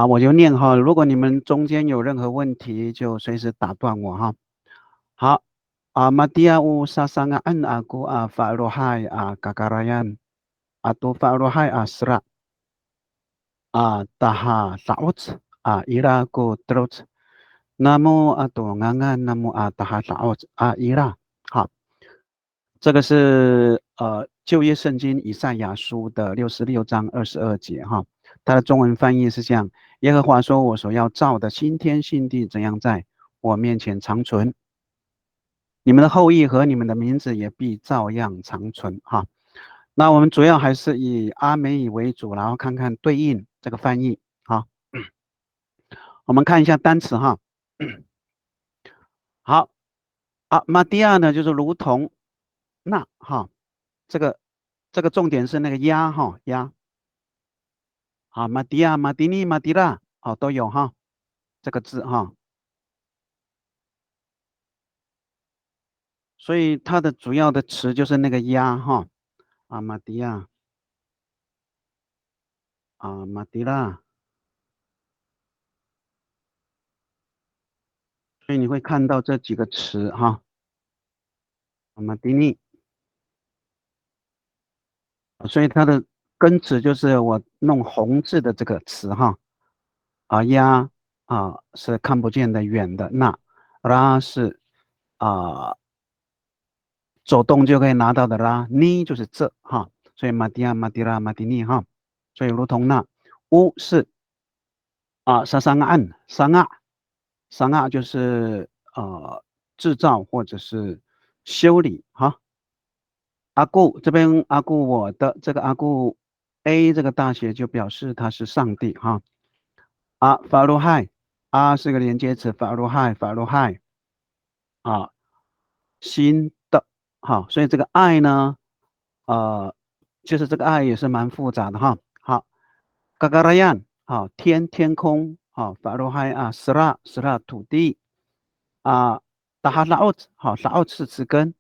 我就念哈，如果你们中间有任何问题，就随时打断我哈。好，Madia u sasangaan aku fa'ruhai kagarayan atau fa'ruhai asra taha saut ira ko terus namu atau ngangan namu taha saut ira。好，这个是旧约圣经以赛亚书的66章22节哈，它的中文翻译是这样：耶和华说，我所要造的新天新地怎样在我面前长存，你们的后裔和你们的名字也必照样长存哈。那我们主要还是以阿美语为主，然后看看对应这个翻译哈。我们看一下单词哈。好马蒂亚呢就是如同那哈，这个重点是那个鸭哈鸭。马迪亚、马迪尼、马迪拉都有哈这个字哈。所以它的主要的词就是那个鸭哈马迪亚马迪拉。所以你会看到这几个词哈，马迪尼。所以它的根词就是我弄红字的这个词哈鸭是看不见的远的，那拉是走动就可以拿到的拉，尼就是这哈，所以马迪亚、马迪拉、马迪尼哈，所以如同那乌是沙桑岸桑就是制造或者是修理哈。阿固这边阿固我的这个阿固 A 这个大写就表示他是上帝哈。法鲁亥是个连接词，法鲁亥啊新的好，所以这个爱呢就是这个爱也是蛮复杂的哈。好，嘎嘎拉样天空法鲁亥斯拉土地达哈拉奥拉奥是词根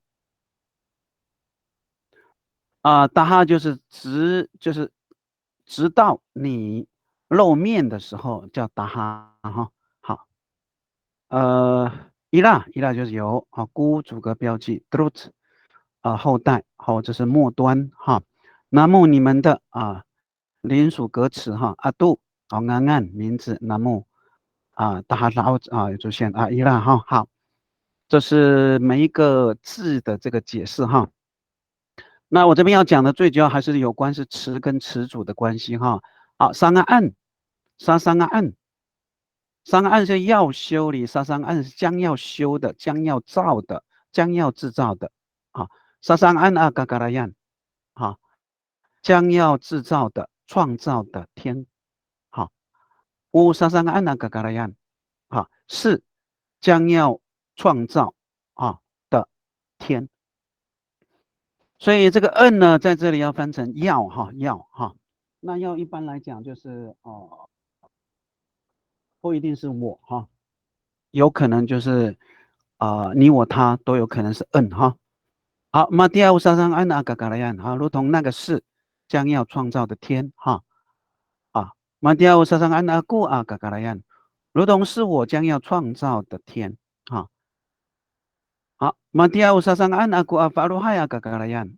达哈就是直到你露面的时候叫达哈哈。好，伊拉就是有孤主格标记 d r u t 后代这是末端哈。那么你们的连属格词哈杜安名字那么达哈拉奥也出现伊拉哈。好，这是每一个字的这个解释哈。那我这边要讲的最主要还是有关是词跟词组的关系哈。好，三个案，三个案，三个案是要修理，三个案是将要修的、将要造的、将要制造的。三个案嘎嘎拉样，将要制造的、创造的天。好，三个案嘎嘎拉样，是将要创造的天。所以这个恩呢，在这里要翻成要哈。那要一般来讲就是不一定是我哈，有可能就是你我他都有可能是恩哈。好，马蒂亚乌沙桑安阿嘎嘎拉样如同那个是将要创造的天哈马蒂亚乌沙桑安阿固嘎嘎拉样，如同是我将要创造的天好，马蒂亚乌沙桑安阿固法鲁海嘎嘎拉样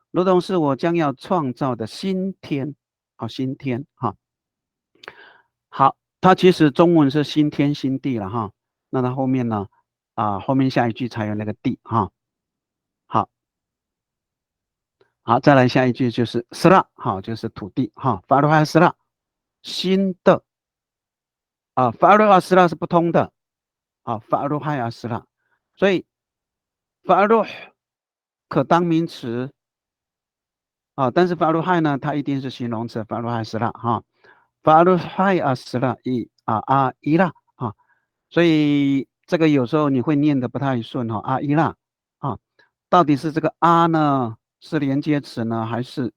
如同是我将要创造的新天新天好，它其实中文是新天新地了哈。那它后面呢后面下一句才有那个地哈。好，再来下一句就是斯拉就是土地法鲁哈斯拉新的法鲁哈斯拉是不通的法鲁哈斯拉，所以法鲁可当名词但是法鲁亥呢，它一定是形容词，法鲁亥斯拉法鲁亥斯拉伊拉所以这个有时候你会念的不太顺伊拉到底是这个呢是连接词呢，还是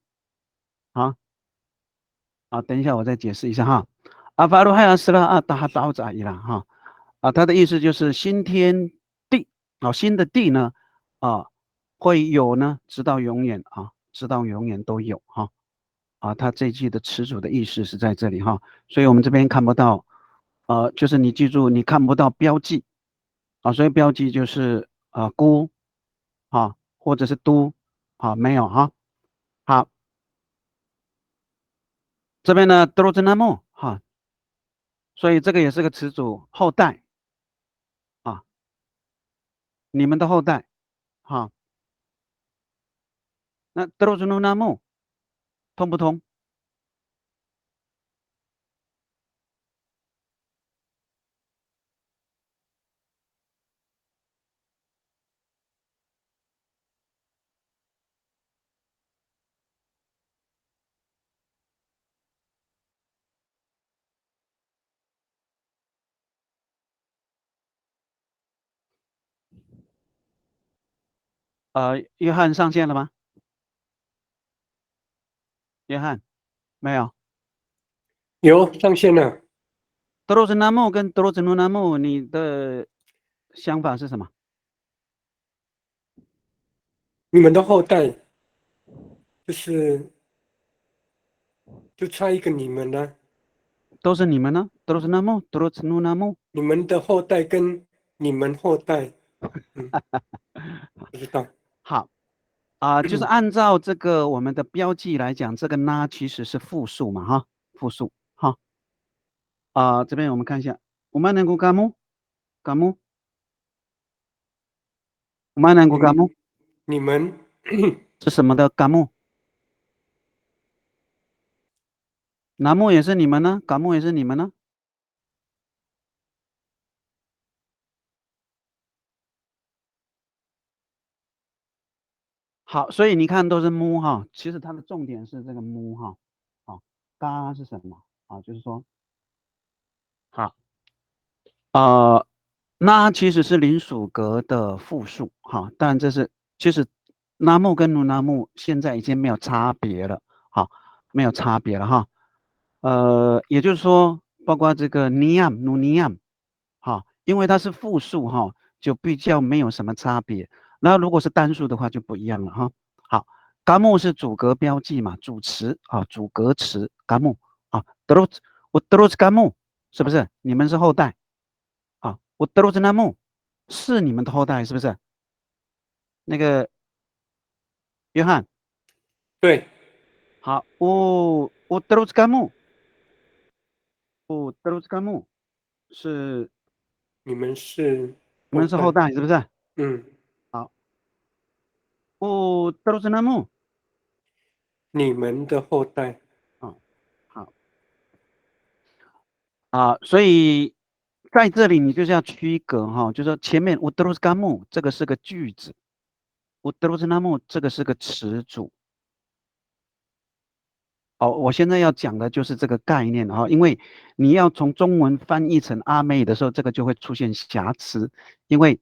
等一下我再解释一下法鲁亥斯拉达哈达扎伊拉它的意思就是新天地新的地呢会有呢，直到永远直到永远都有它这一句的词组的意思是在这里哈，所以我们这边看不到，就是你记住，你看不到标记所以标记就是孤或者是都没有哈。好，这边呢 d r o z n a m u 所以这个也是个词组，后代你们的后代那 d r o z n a m u 通不通？约翰上线了吗？约翰没有。有上线了。德罗兹纳木跟德罗兹努纳木，你的想法是什么？你们的后代就差一个你们呢？都是你们呢？德罗兹纳木、德罗兹努纳木。你们的后代跟你们后代，不知道。好就是按照这个我们的标记来讲，这个呢其实是复数嘛哈，复数哈。这边我们看一下，我们能够干木，干木，我们能够干木你们是什么的干木？南木也是你们呢，干木也是你们呢。好，所以你看都是木哈，其实它的重点是这个木哈。嘎是什么就是说，好。那其实是邻属格的复数但这是其实拉木跟努拉木现在已经没有差别了，没有差别了哈。也就是说，包括这个尼亚努尼亚因为它是复数就比较没有什么差别。那如果是单数的话就不一样了哈。好，嘎木是主格标记嘛，主词主格词嘎木德罗兹我德罗兹嘎木是不是？你们是后代。我德罗兹纳木是你们的后代是不是？那个约翰，对，好，我德罗兹甘木，我德罗兹甘木是你们是你们是后后代。代是不是？嗯，好，我德罗兹纳木你们的后代。好所以在这里你就是要区隔就是说前面我德罗兹甘木这个是个句子，我德罗兹纳木这个是个词组。我现在要讲的就是这个概念因为你要从中文翻译成阿美的时候，这个就会出现瑕疵，因为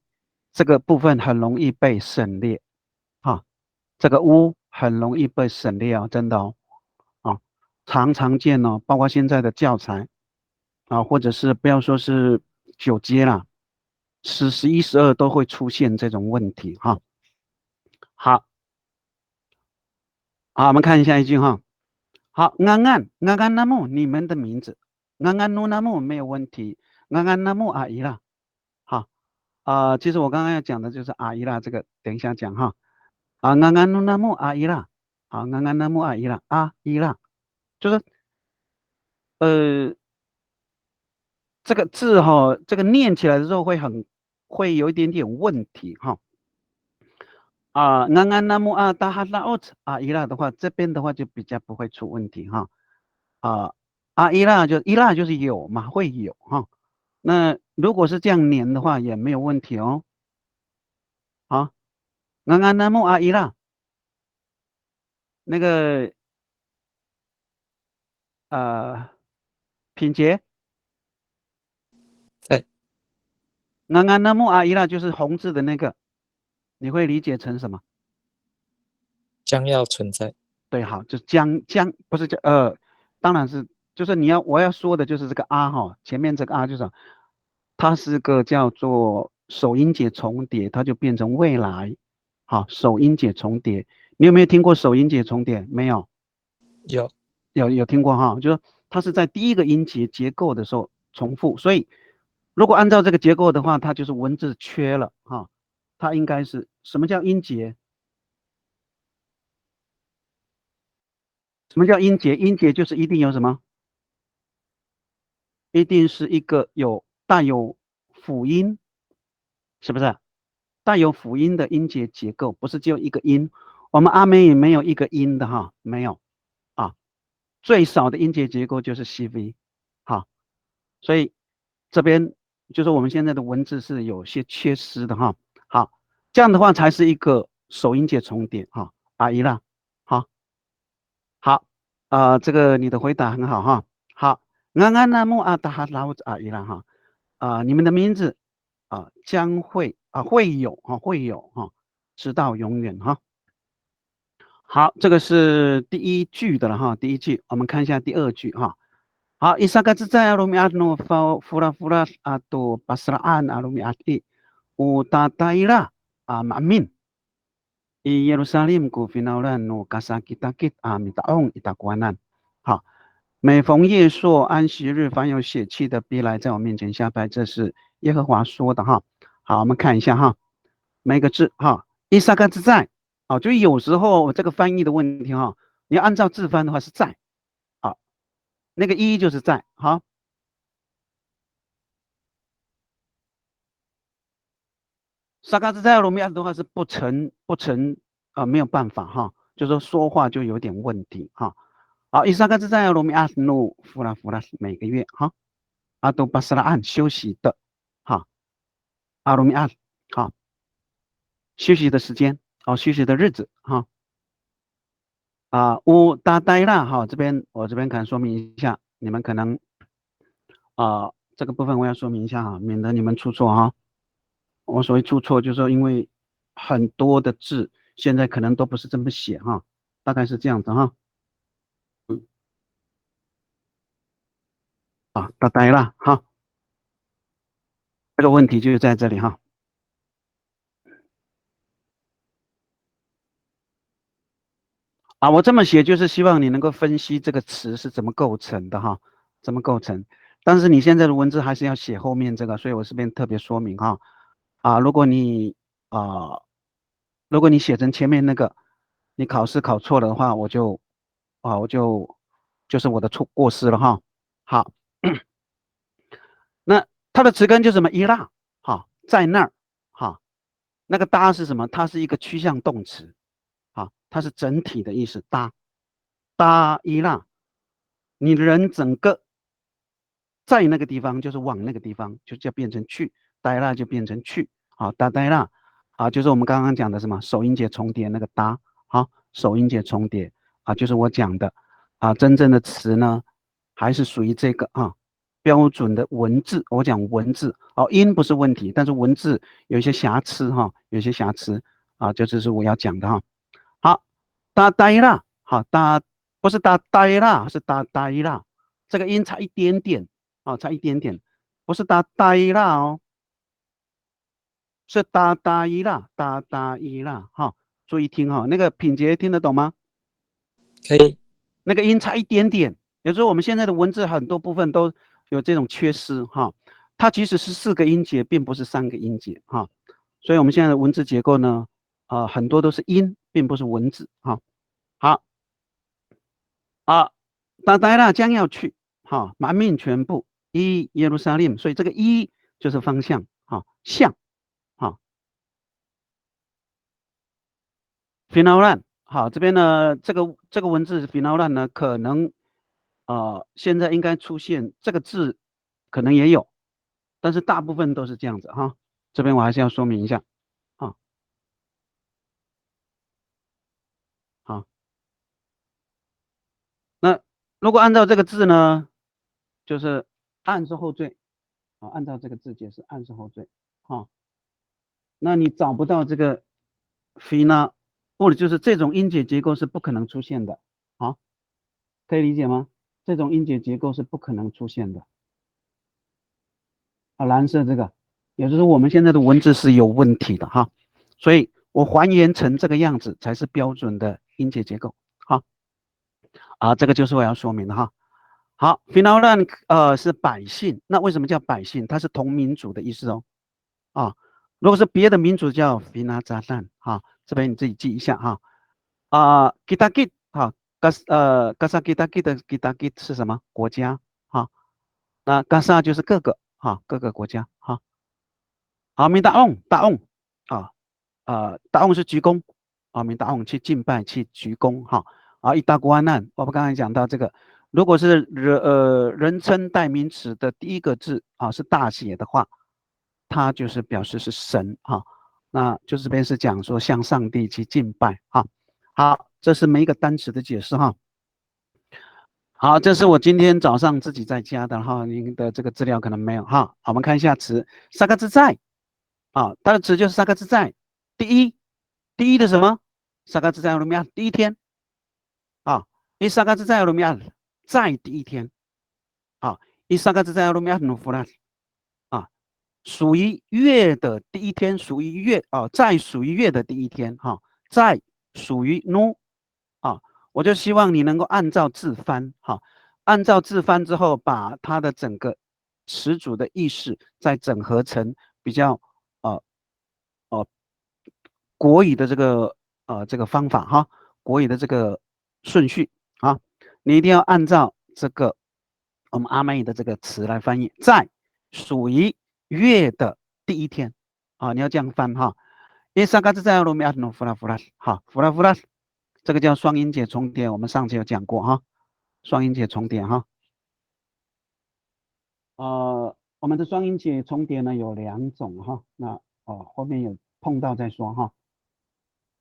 这个部分很容易被省略这个乌很容易被省略真的常见包括现在的教材或者是不要说是9阶啦，10、11、12都会出现这种问题好，我们看下一句好，安安那木你们的名字，安安努那木没有问题，安安那木阿姨啦，好其实我刚刚要讲的就是阿姨啦，这个等一下讲安安努那木阿姨啦，安安那木阿姨啦，阿姨啦，就是这个字这个念起来的时候会有一点点问题安安那木大哈拉奥阿姨啦的话，这边的话就比较不会出问题伊拉就是有嘛，会有那如果是这样念的话，也没有问题哦。安安那木伊拉，那个品杰，在安安那木伊拉就是红字的那个，你会理解成什么？将要存在。对，好，就将不是当然是就是我要说的就是这个前面这个就是它是个叫做首音节重叠，它就变成未来。首音节重叠，你有没有听过首音节重叠？没有。有。有听过哈，就是它是在第一个音节结构的时候重复，所以如果按照这个结构的话，它就是文字缺了哈，它应该是什么叫音节？什么叫音节？音节就是一定有什么？一定是一个带有辅音，是不是？带有辅音的音节结构，不是只有一个音。我们阿美语没有一个音的哈，没有啊。最少的音节结构就是 CV， 好，所以这边就是我们现在的文字是有些缺失的哈。好，这样的话才是一个首音节重叠哈。阿姨啦，好，好，这个你的回答很好哈。好，安安那木阿达哈拉乌阿姨啦哈。你们的名字将会会有直到永远哈。好，这个是第一句的了哈。第一句，我们看一下第二句哈。好，伊萨嘎兹在阿鲁米阿诺弗拉阿多巴斯拉安阿鲁米阿蒂乌达达伊拉马敏伊耶路撒冷古菲纳兰诺嘎萨吉达吉米达翁伊达瓜难。好，每逢夜朔安息日，凡有血气的必来在我面前下拜，这是耶和华说的哈。好，我们看一下哈，每个字哈，伊萨嘎兹在。就有时候这个翻译的问题哈，你要按照字翻的话是在，那个一就是在，好，萨嘎兹在罗米亚的话是不成没有办法哈，就是说话就有点问题哈。好，伊萨嘎兹在罗米亚努弗拉每个月哈，阿都巴斯拉岸休息的哈，阿罗米亚好，休息的时间休息的日子哈。乌达呆啦哈，我这边可能说明一下，你们可能这个部分我要说明一下哈，免得你们出错哈。我所谓出错，就是说因为很多的字现在可能都不是这么写哈，大概是这样子哈。达呆啦哈，这个问题就在这里哈。我这么写就是希望你能够分析这个词是怎么构成的哈，怎么构成。但是你现在的文字还是要写后面这个，所以我这边特别说明哈。如果你写成前面那个，你考试考错了的话，就是我的过失了哈。好，那它的词根就是什么？伊拉，在那儿，那个搭是什么？它是一个趋向动词。它是整体的意思，搭伊拉，你人整个在那个地方，就是往那个地方，就变成去，呆拉就变成去，搭呆拉，就是我们刚刚讲的什么首音节重叠那个搭，首音节重叠，就是我讲的，真正的词呢，还是属于这个标准的文字，我讲文字，音不是问题，但是文字有一些瑕疵有一些瑕疵，这就是我要讲的哈。好，哒呆啦，好不是哒呆啦，是哒呆啦，这个音差一点点，差一点点，不是哒呆啦哦，是哒呆啦，哒呆啦，注意听那个品杰听得懂吗？可以。那个音差一点点，也就是我们现在的文字很多部分都有这种缺失它其实是4个音节，并不是3个音节所以我们现在的文字结构呢，很多都是音，并不是文字好，达呆啦将要去满命全部耶路撒冷，所以这个就是方向向Finalan 这边呢这个文字 Finalan 呢可能现在应该出现这个字可能也有，但是大部分都是这样子这边我还是要说明一下那如果按照这个字呢，就是暗是后缀按照这个字解释，暗是后缀那你找不到这个 Fina， 或者就是这种音节结构是不可能出现的可以理解吗？这种音节结构是不可能出现的蓝色这个，也就是我们现在的文字是有问题的所以我还原成这个样子才是标准的音节结构这个就是我要说明的哈。好 ，Finalan 是百姓，那为什么叫百姓？它是同民族的意思哦。如果是别的民族叫 Finazalan 哈，这边你自己记一下哈。Kita Git 哈，Gasa Kita Git 的 Kita Git 是什么国家？哈，那 Gasa 就是各个哈，各个国家哈。好，明大翁大翁大翁是鞠躬明大翁去敬拜去鞠躬哈。一大国安难，我们刚才讲到这个，如果是人称代名词的第一个字是大写的话，它就是表示是神哈。那就是这边是讲说向上帝去敬拜哈。好，这是每一个单词的解释哈。好，这是我今天早上自己在家的哈，您的这个资料可能没有哈。好，我们看一下词，三个字在它的词就是三个字在。第一的什么？三个字在怎么样？第一天一三个字在怎么样？在第一天一三个字在怎么样？努弗拉属于月的第一天，属于月在属于月的第一天在属于 no 我就希望你能够按照字翻按照字翻之后，把它的整个词组的意识再整合成比较国语的这个方法哈，国语的这个顺序你一定要按照这个我们阿美语的这个词来翻译，在属于月的第一天你要这样翻哈。因为三个字在罗米亚诺弗拉弗拉弗拉弗拉，这个叫双音节重叠，我们上次有讲过哈，双音节重叠哈。我们的双音节重叠呢有2种哈，那后面有碰到再说哈。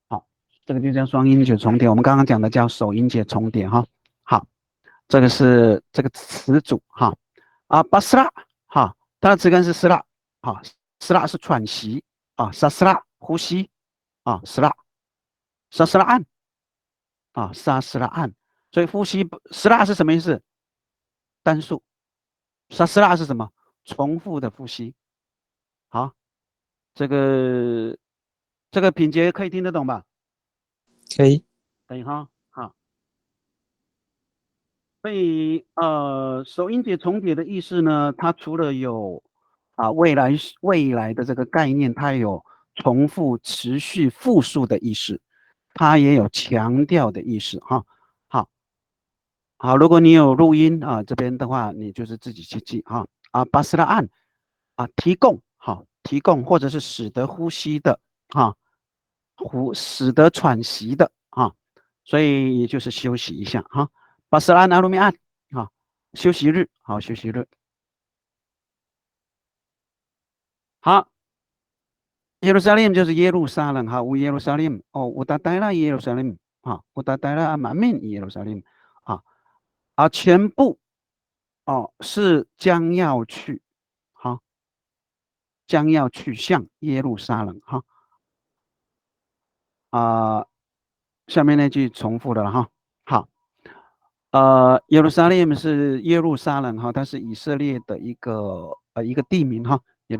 好，这个就叫双音节重叠，我们刚刚讲的叫首音节重叠哈。好，这个是这个词组哈巴斯拉它的词根是斯拉斯拉是喘息沙斯拉呼吸斯拉沙斯拉按沙斯拉按，所以呼吸斯拉是什么意思？单数。沙斯拉是什么？重复的呼吸。好，这个品节可以听得懂吧？可以。可以哈。好，所以首音节重叠的意思呢，它除了有未来的这个概念，它有重复、持续、复数的意思，它也有强调的意思哈。好，如果你有录音这边的话，你就是自己去记巴斯拉案提供提供或者是使得呼吸的使得喘息的所以也就是休息一下巴斯拉安阿鲁米安休息日休息日。好，耶路撒冷就是耶路撒冷乌耶路撒冷乌达代拉耶路撒冷乌达代拉满面耶路撒冷全部是将要去将要去向耶路撒冷下面那句重复的了哈。好，耶路撒冷是耶路撒冷它是以色列的一个地名一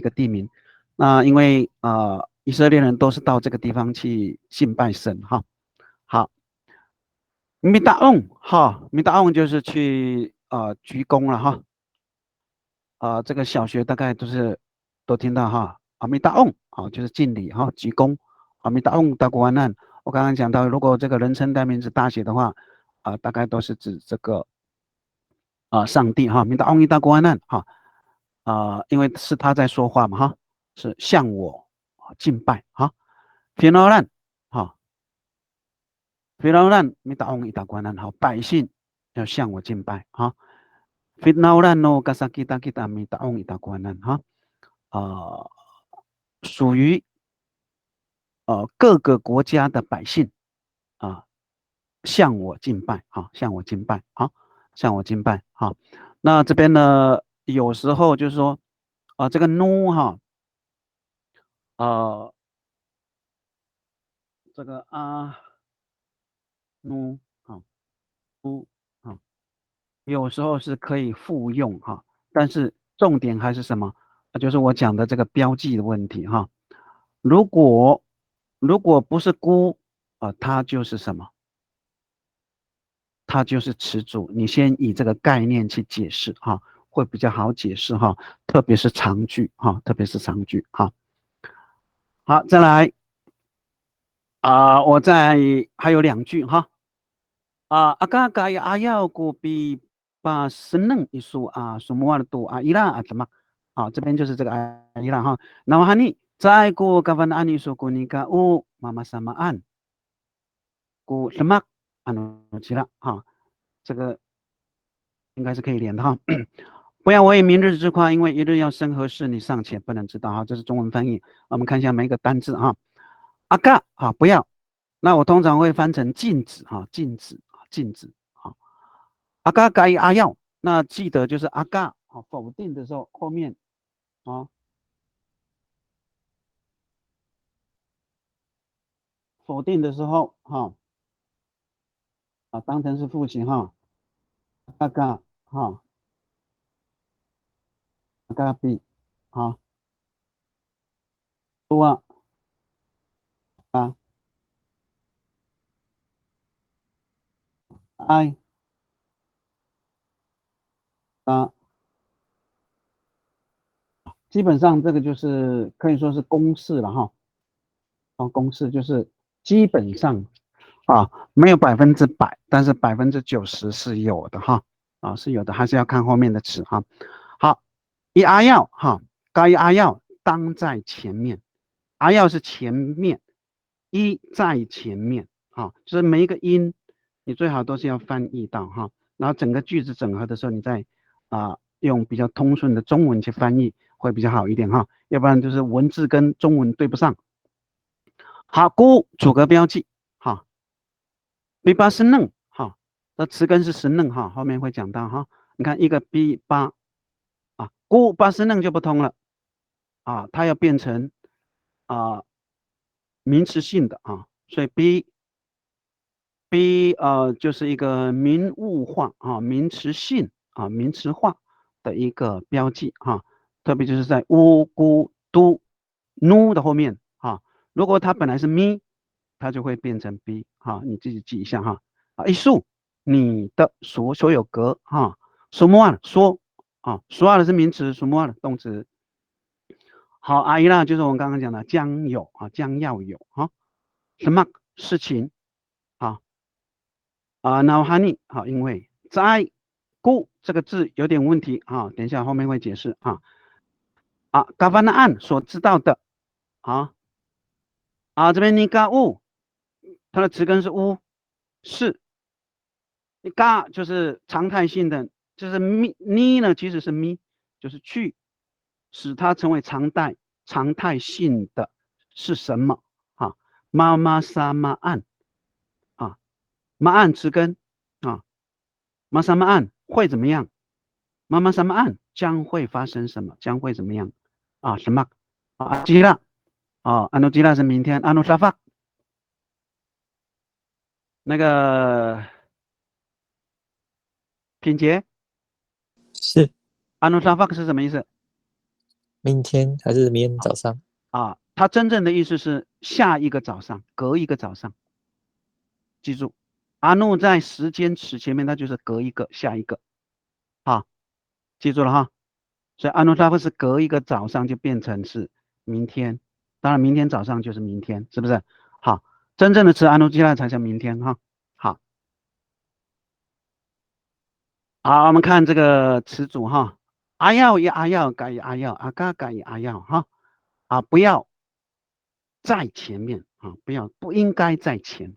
个地名。那因为以色列人都是到这个地方去敬拜神好，米达翁米达翁就是去鞠躬了这个小学大概都听到阿弥达翁就是敬礼鞠躬阿弥达翁大国安难。我刚刚讲到，如果这个人称代名词大写的话大概都是指这个上帝弥达翁大国安难因为是他在说话嘛是向我敬拜皮劳兰皮劳兰弥达翁大国安难百姓要向我敬拜Fitnauran no kasakita kita mitaong itakuanan属于各个国家的百姓向我敬拜向我敬拜向我敬拜那这边呢有时候就是说这个 no 这个no 有时候是可以复用但是重点还是什么？就是我讲的这个标记的问题如果不是孤它就是什么？它就是词组。你先以这个概念去解释哈，会比较好解释哈，特别是长句哈，特别是长句哈。好，再来我还有2句哈。agak ayaw ko pa seneng isu semua tu ila怎么？好，这边就是这个ila哈。那么哈尼在ku kawan ani isu kunika mama samaan ku semak anu cila哈，这个应该是可以连的哈。不要为明日之夸，因为一日要生何事，你尚且不能知道哈。这是中文翻译。我们看一下每一个单字哈。agak 不要，那我通常会翻成禁止哈，禁止禁止。阿嘎改阿要，那记得就是阿嘎否定的时候后面否定的时候当成是复形哈，阿嘎阿嘎比多爱基本上这个就是可以说是公式了哈。公式就是基本上没有100%，但是90%是有的哈。是有的，还是要看后面的词哈。好，以阿要该阿要当在前面，阿要是前面，一在前面就是每一个音你最好都是要翻译到哈，然后整个句子整合的时候，你再用比较通顺的中文去翻译会比较好一点哈，要不然就是文字跟中文对不上。好，估主格标记比巴是嫩这词根是实嫩后面会讲到哈。你看一个 b 巴估巴是嫩就不通了它要变成名词性的所以 b 就是一个名物化名词性名词化的一个标记特别就是在乌咕嘟nu 的后面如果它本来是咪，它就会变成 b 你自己记一下一数你的所有格semua 说说的是名词，semua 的动词。好，阿姨啦，就是我们刚刚讲的将有将要有什么事情那哈尼因为在故这个字有点问题等一下后面会解释嘎凡的案所知道的这边尼嘎物，它的词根是乌，是嘎就是常态性的，就是咪呢其实是咪，就是去使它成为常态性的是什么妈妈沙妈案妈案词根妈沙妈案会怎么样？妈妈沙妈案将会发生什么？将会怎么样什么吉拉安努吉拉是明天，安努沙发那个品杰是安努沙发是什么意思？明天还是明天早上？它真正的意思是下一个早上，隔一个早上。记住，阿努在时间词前面，它就是隔一个，下一个。记住了哈。所以阿努沙夫是隔一个早上就变成是明天，当然明天早上就是明天，是不是？好，真正的词阿努基拉才叫明天哈。好，我们看这个词组阿要改阿要，阿嘎改阿要不要在前面不应该在前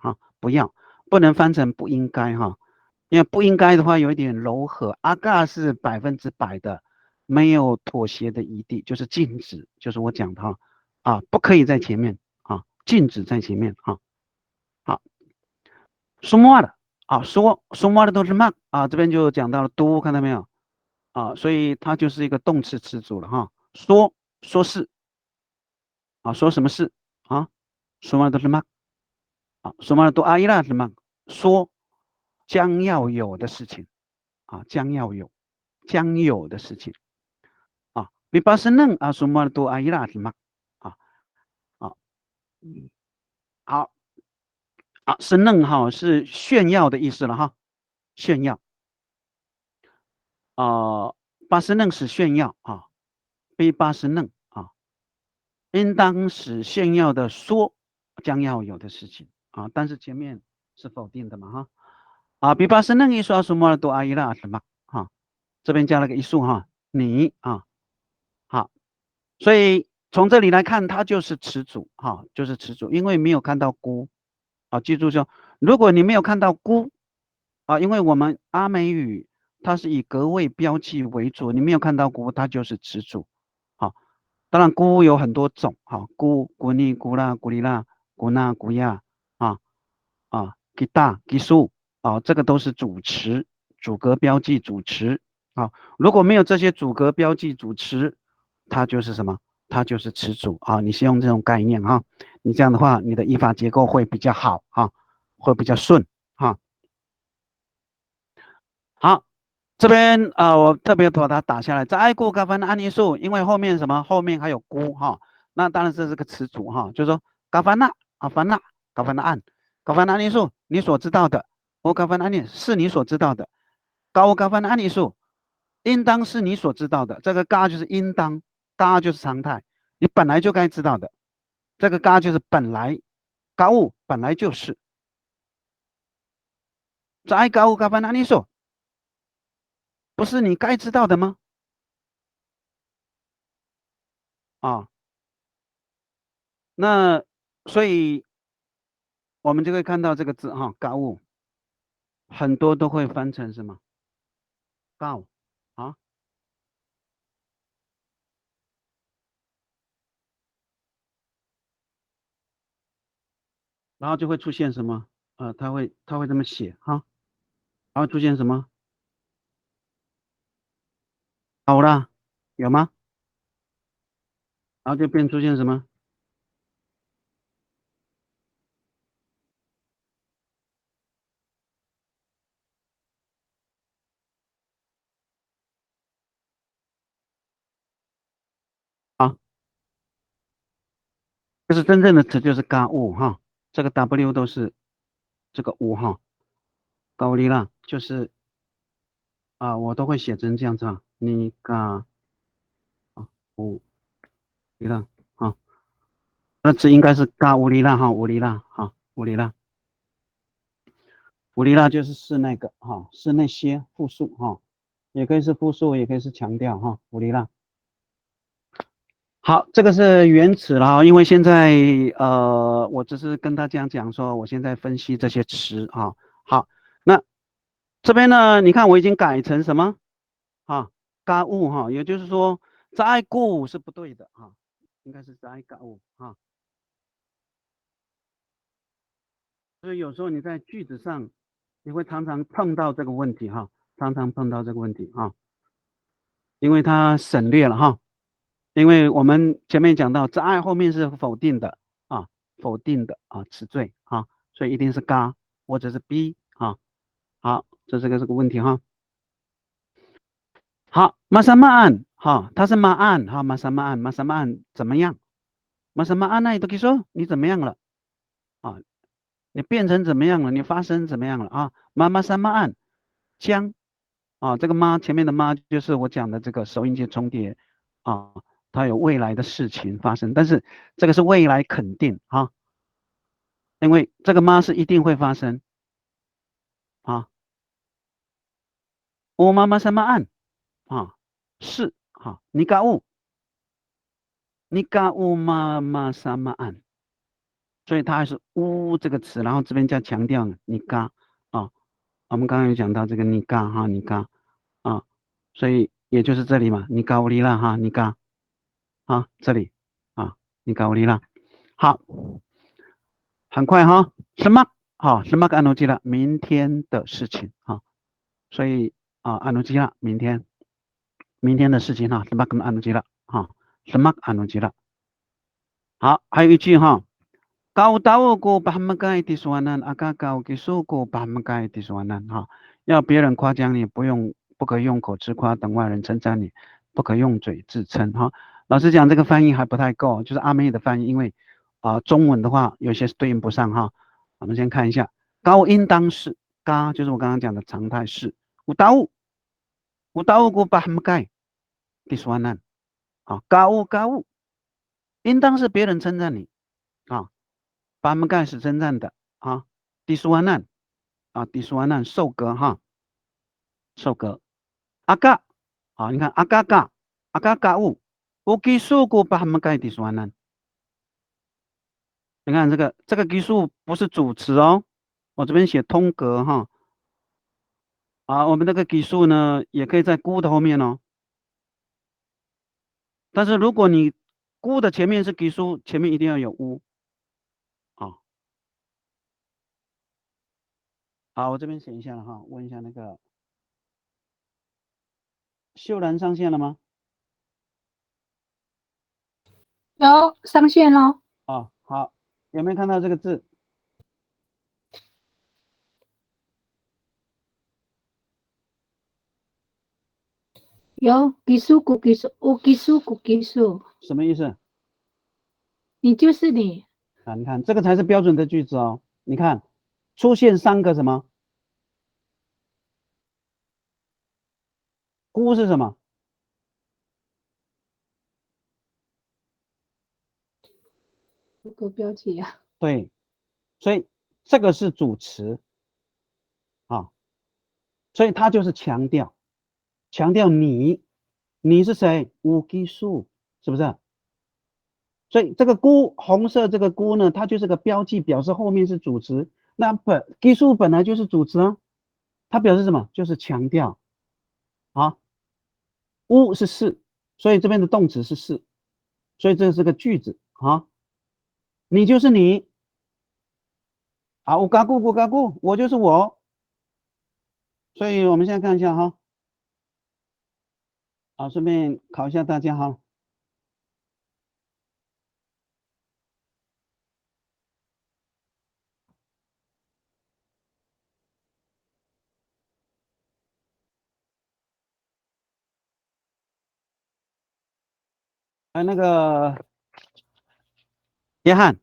不能翻成不应该因为不应该的话有一点柔和，阿嘎是100%的。没有妥协的余地，就是禁止，就是我讲的不可以在前面禁止在前面好，说话的说话的都是慢这边就讲到了都，看到没有所以它就是一个动词词组了说是说什么事说话的都是慢说话的都阿依拉是慢，说将要有的事情将有的事情比巴是嫩semua都阿依拉是吗好是嫩是炫耀的意思了炫耀巴斯嫩使炫耀啊，非巴斯嫩啊，应当使炫耀的说将要有的事情啊，但是前面是否定的嘛哈比巴斯嫩一说什么多阿伊拉什么这边加了个一数你好，所以从这里来看，它就是词组就是词组，因为没有看到孤记住说，如果你没有看到孤因为我们阿美语它是以格位标记为主，你没有看到孤，它就是词组当然孤有很多种孤、古尼、古拉、古里拉、古纳、古亚吉大、吉数这个都是主词，主格标记主词如果没有这些主格标记主词，它就是什么？它就是词组你是用这种概念你这样的话，你的语法结构会比较好会比较顺好，这边我特别把它打下来，在爱故嘎凡安尼数，因为后面什么？后面还有孤那当然这是个词组就是说嘎凡那凡那嘎凡那安嘎凡那安尼数，你所知道的，我嘎凡那安尼是你所知道的，高嘎凡那安尼数，应当是你所知道的，这个嘎就是应当，嘎就是常态，你本来就该知道的，这个嘎就是本来，嘎物本来就是，在嘎物嘎凡那安尼数。不是你该知道的吗？那所以我们就会看到这个字嘎物，很多都会翻成什么？告然后就会出现什么？它会这么写然后出现什么？好啦，有吗？然后就变出现什么？就是真正的词就是嘎物这个 W 都是这个物高丽啦，就是我都会写成这样子你嘎物丽啦那字应该是嘎乌里拉乌里拉乌里拉。乌里拉就是那个是那些复数也可以是复数，也可以是强调乌里拉。好，这个是原词了因为现在我只是跟大家讲说，我现在分析这些词好，那这边呢，你看我已经改成什么嘎物也就是说在故是不对的应该是在嘎物所以有时候你在句子上，你会常常碰到这个问题常常碰到这个问题因为它省略了因为我们前面讲到在后面是否定的否定的词缀所以一定是嘎或者是 b 好，这是这个问题好，马萨马案它是马案马萨马案怎么样？马萨马案那都可以说你怎么样了你变成怎么样了？你发生怎么样了马萨马案将这个妈前面的妈就是我讲的这个首音节重叠它有未来的事情发生，但是这个是未来肯定因为这个妈是一定会发生我妈妈什么案是你嘎乌妈妈什么案，所以它还是乌这个词，然后这边加强调你嘎我们刚刚有讲到这个你嘎你嘎所以也就是这里嘛，你嘎乌里啦你嘎这里你嘎乌里啦好。很快什么什么个安努基了？明天的事情所以安努基了，明天的事情什么跟安努基了什么安努基了？好，还有一句kau tahu ku pahamagai di suanan aga kau kisuku pahamagai di suanan 要别人夸奖你，不可用口自夸，等外人称赞你，不可用嘴自称老实讲，这个翻译还不太够，就是阿美语的翻译，因为中文的话有些是对应不上我们先看一下，高应当是嘎就是我刚刚讲的常态式。utawu ku paham kai diswanan 啊，gawu 应当是别人称赞你啊，paham kai 是称赞的啊，diswanan 啊，diswanan 受格哈，受格。aga 好，你看 gawu uki suku paham kai diswanan。你看这个基数不是主词哦，我这边写通格哈。啊，我们这个基数呢，也可以在估的后面哦。但是如果你估的前面是基数，前面一定要有乌。啊，好，我这边写一下了哈，问一下那个秀兰上线了吗？有上线咯。啊，好，有没有看到这个字？有基数古基数，无基数古基数，什么意思？你就是你。啊，你看这个才是标准的句子哦。你看出现3个什么？估是什么？这个标题啊。对，所以这个是主词啊，所以它就是强调你是谁？无基数，是不是？所以这个估红色这个估呢，它就是个标记，表示后面是主词。那基数本来就是主词啊，它表示什么？就是强调啊。乌是，所以这边的动词是，所以这是个句子啊。你就是你啊，我嘎咕，我就是我。所以我们现在看一下哈，啊，顺便考一下大家哈。那个约翰，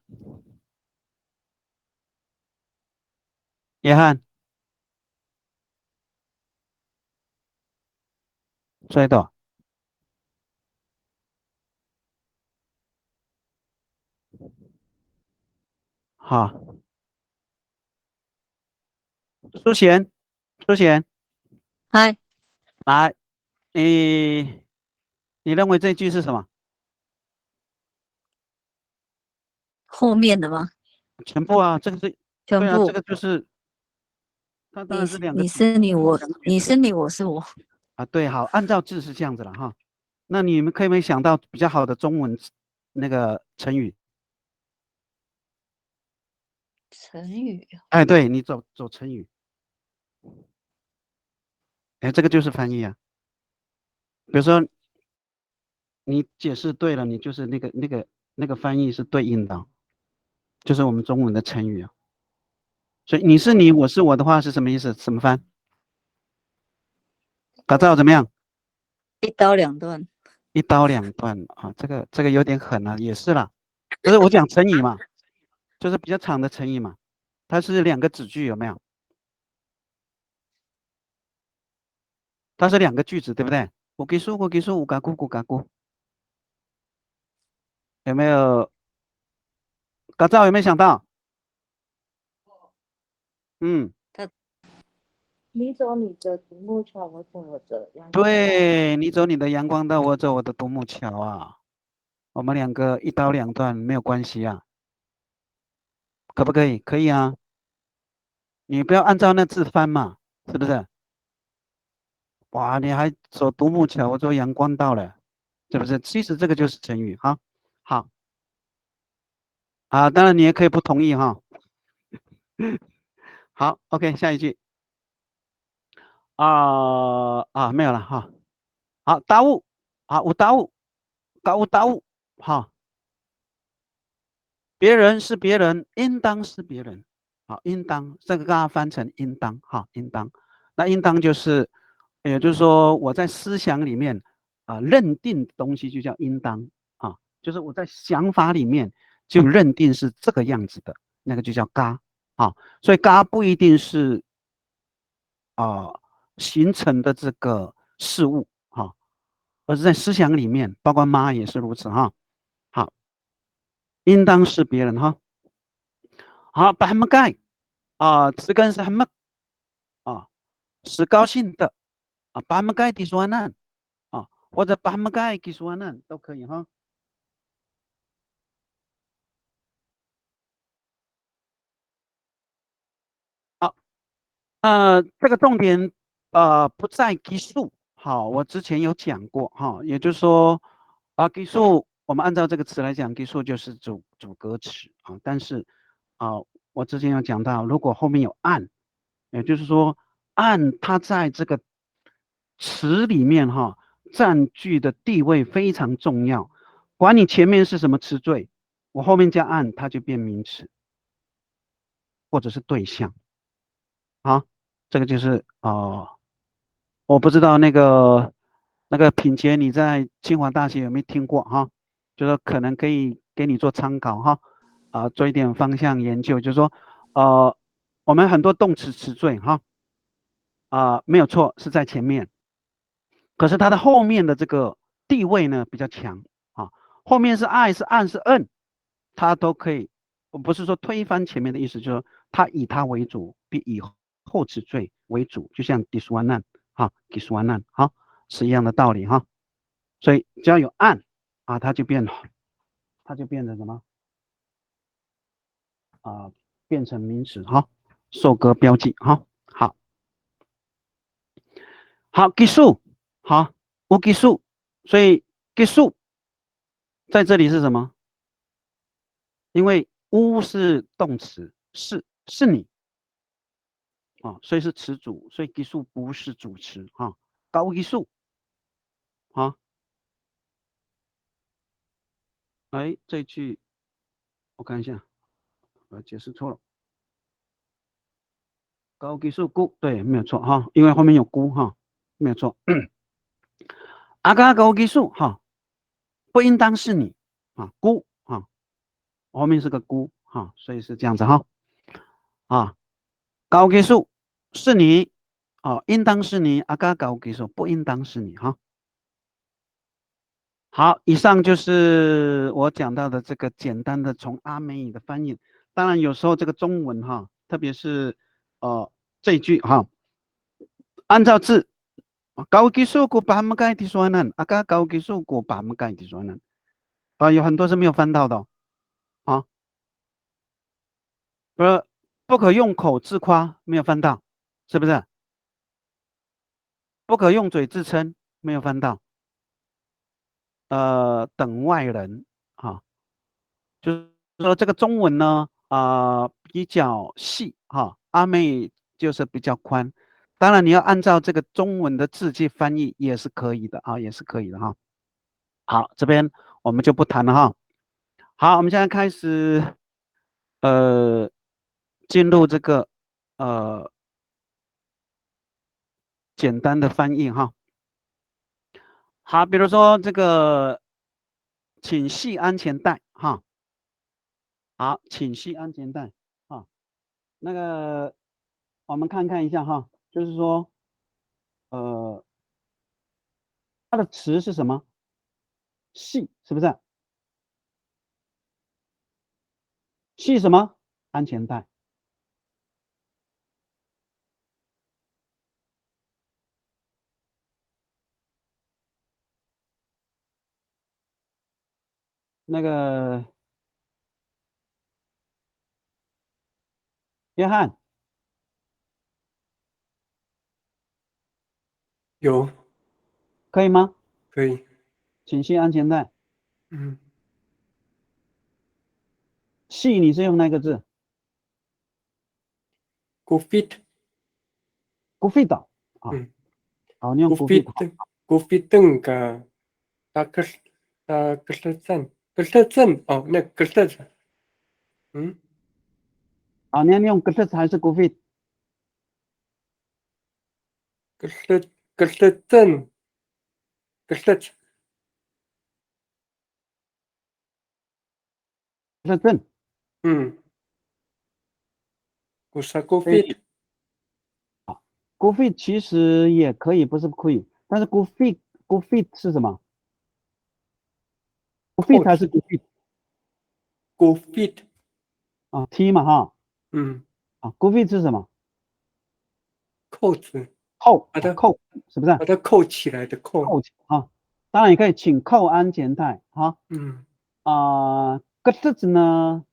追的好，苏贤，嗨，来，你认为这句是什么？后面的吗？全部啊，这个是对啊，全部。这个就是它当然是两个你是你，你是你，我是我。啊，对，好，按照字是这样子了哈。那你们可以没想到比较好的中文那个成语？成语。哎，对你走成语，哎，这个就是翻译啊。比如说你解释对了，你就是那个翻译是对应的，就是我们中文的成语啊。所以你是你，我是我的话是什么意思？怎么翻？打造怎么样？一刀两断。一刀两断啊，这个有点狠了，也是啦。就是我讲成语嘛，就是比较长的成语嘛，它是2个子句，有没有？它是2个句子，对不对？我给说，我嘎咕，有没有？打造有没有想到？嗯，你走你的独木桥，我走我的阳光。对，你走你的阳光道，我走我的独木桥啊。我们2个一刀两断没有关系啊，可不可以？可以啊。你不要按照那字翻嘛，是不是？哇，你还走独木桥，我走阳光道了，是不是？其实这个就是成语哈。好，啊，当然你也可以不同意哈。好，OK，下一句。没有了哈。好，达物啊，我达物，达物，好，别人是别人，应当是别人，好，应当这个刚刚翻成应当，哈，应当，那应当就是，也就是说我在思想里面啊认定东西就叫应当啊，就是我在想法里面就认定是这个样子的，那个就叫嘎啊，所以嘎不一定是形成的这个事物哈，而是在思想里面，包括妈也是如此哈。好，应当是别人哈。好，把他们盖词根是他们是高兴的把他们盖的说呢或者把他们盖的说呢都可以哈。好，这个重点不在基数。好，我之前有讲过哈，也就是说基数我们按照这个词来讲，基数就是主格词但是我之前有讲到，如果后面有按，也就是说按它在这个词里面占据的地位非常重要，管你前面是什么词缀，我后面加按，它就变名词或者是对象。好，这个就是我不知道那个品杰你在清华大学有没有听过哈？就说可能可以给你做参考哈，做一点方向研究，就是说我们很多动词词缀哈没有错是在前面，可是它的后面的这个地位呢比较强后面是爱是按是摁，它都可以，我不是说推翻前面的意思，就是说它以它为主，比以后词缀为主，就像 diswanan diswanan 是一样的道理哈。所以只要有按它就变成什么变成名词受格标记好基数无基数，所以基数在这里是什么？因为乌是动词，是你所以是词组，所以基数不是主词高基数这句我看一下，我解释错了。高基数孤，对，没有错因为后面有孤没有错。阿嘎高基数不应当是你孤后面是个孤所以是这样子高基数是你应当是你阿嘎高基数不应当是你好，以上就是我讲到的这个简单的从阿美语的翻译。当然有时候这个中文特别是这一句按照字高基数过把们盖的说呢阿嘎高基数过把们盖的说呢有很多是没有翻到的不可用口自夸没有翻到，是不是？不可用嘴自称没有翻到。等外人就是说这个中文呢比较细阿美就是比较宽。当然你要按照这个中文的字去翻译也是可以的也是可以的好，这边我们就不谈了好，我们现在开始进入这个简单的翻译好，比如说这个请系安全带好，请系安全带那个我们看一下就是说它的词是什么？系是不是？系什么？安全带。那个约翰有可以吗？可以，请系安全带。系你是用那个字 COVID， ？Gufit 好，你用 Gufit COVID 个大个镇那个镇你要用 Gufit 还是 Gufit？个镇是正。我是 COVID good fit 其实也可以，不是不可以，但是 good fit 是什么？good fit 还是 good fit Good fit，啊？T 嘛哈啊，good fit 是什么？扣子，扣把它扣是不是？把它扣起来的扣。扣起啊，当然也可以请扣安全带哈。格子呢？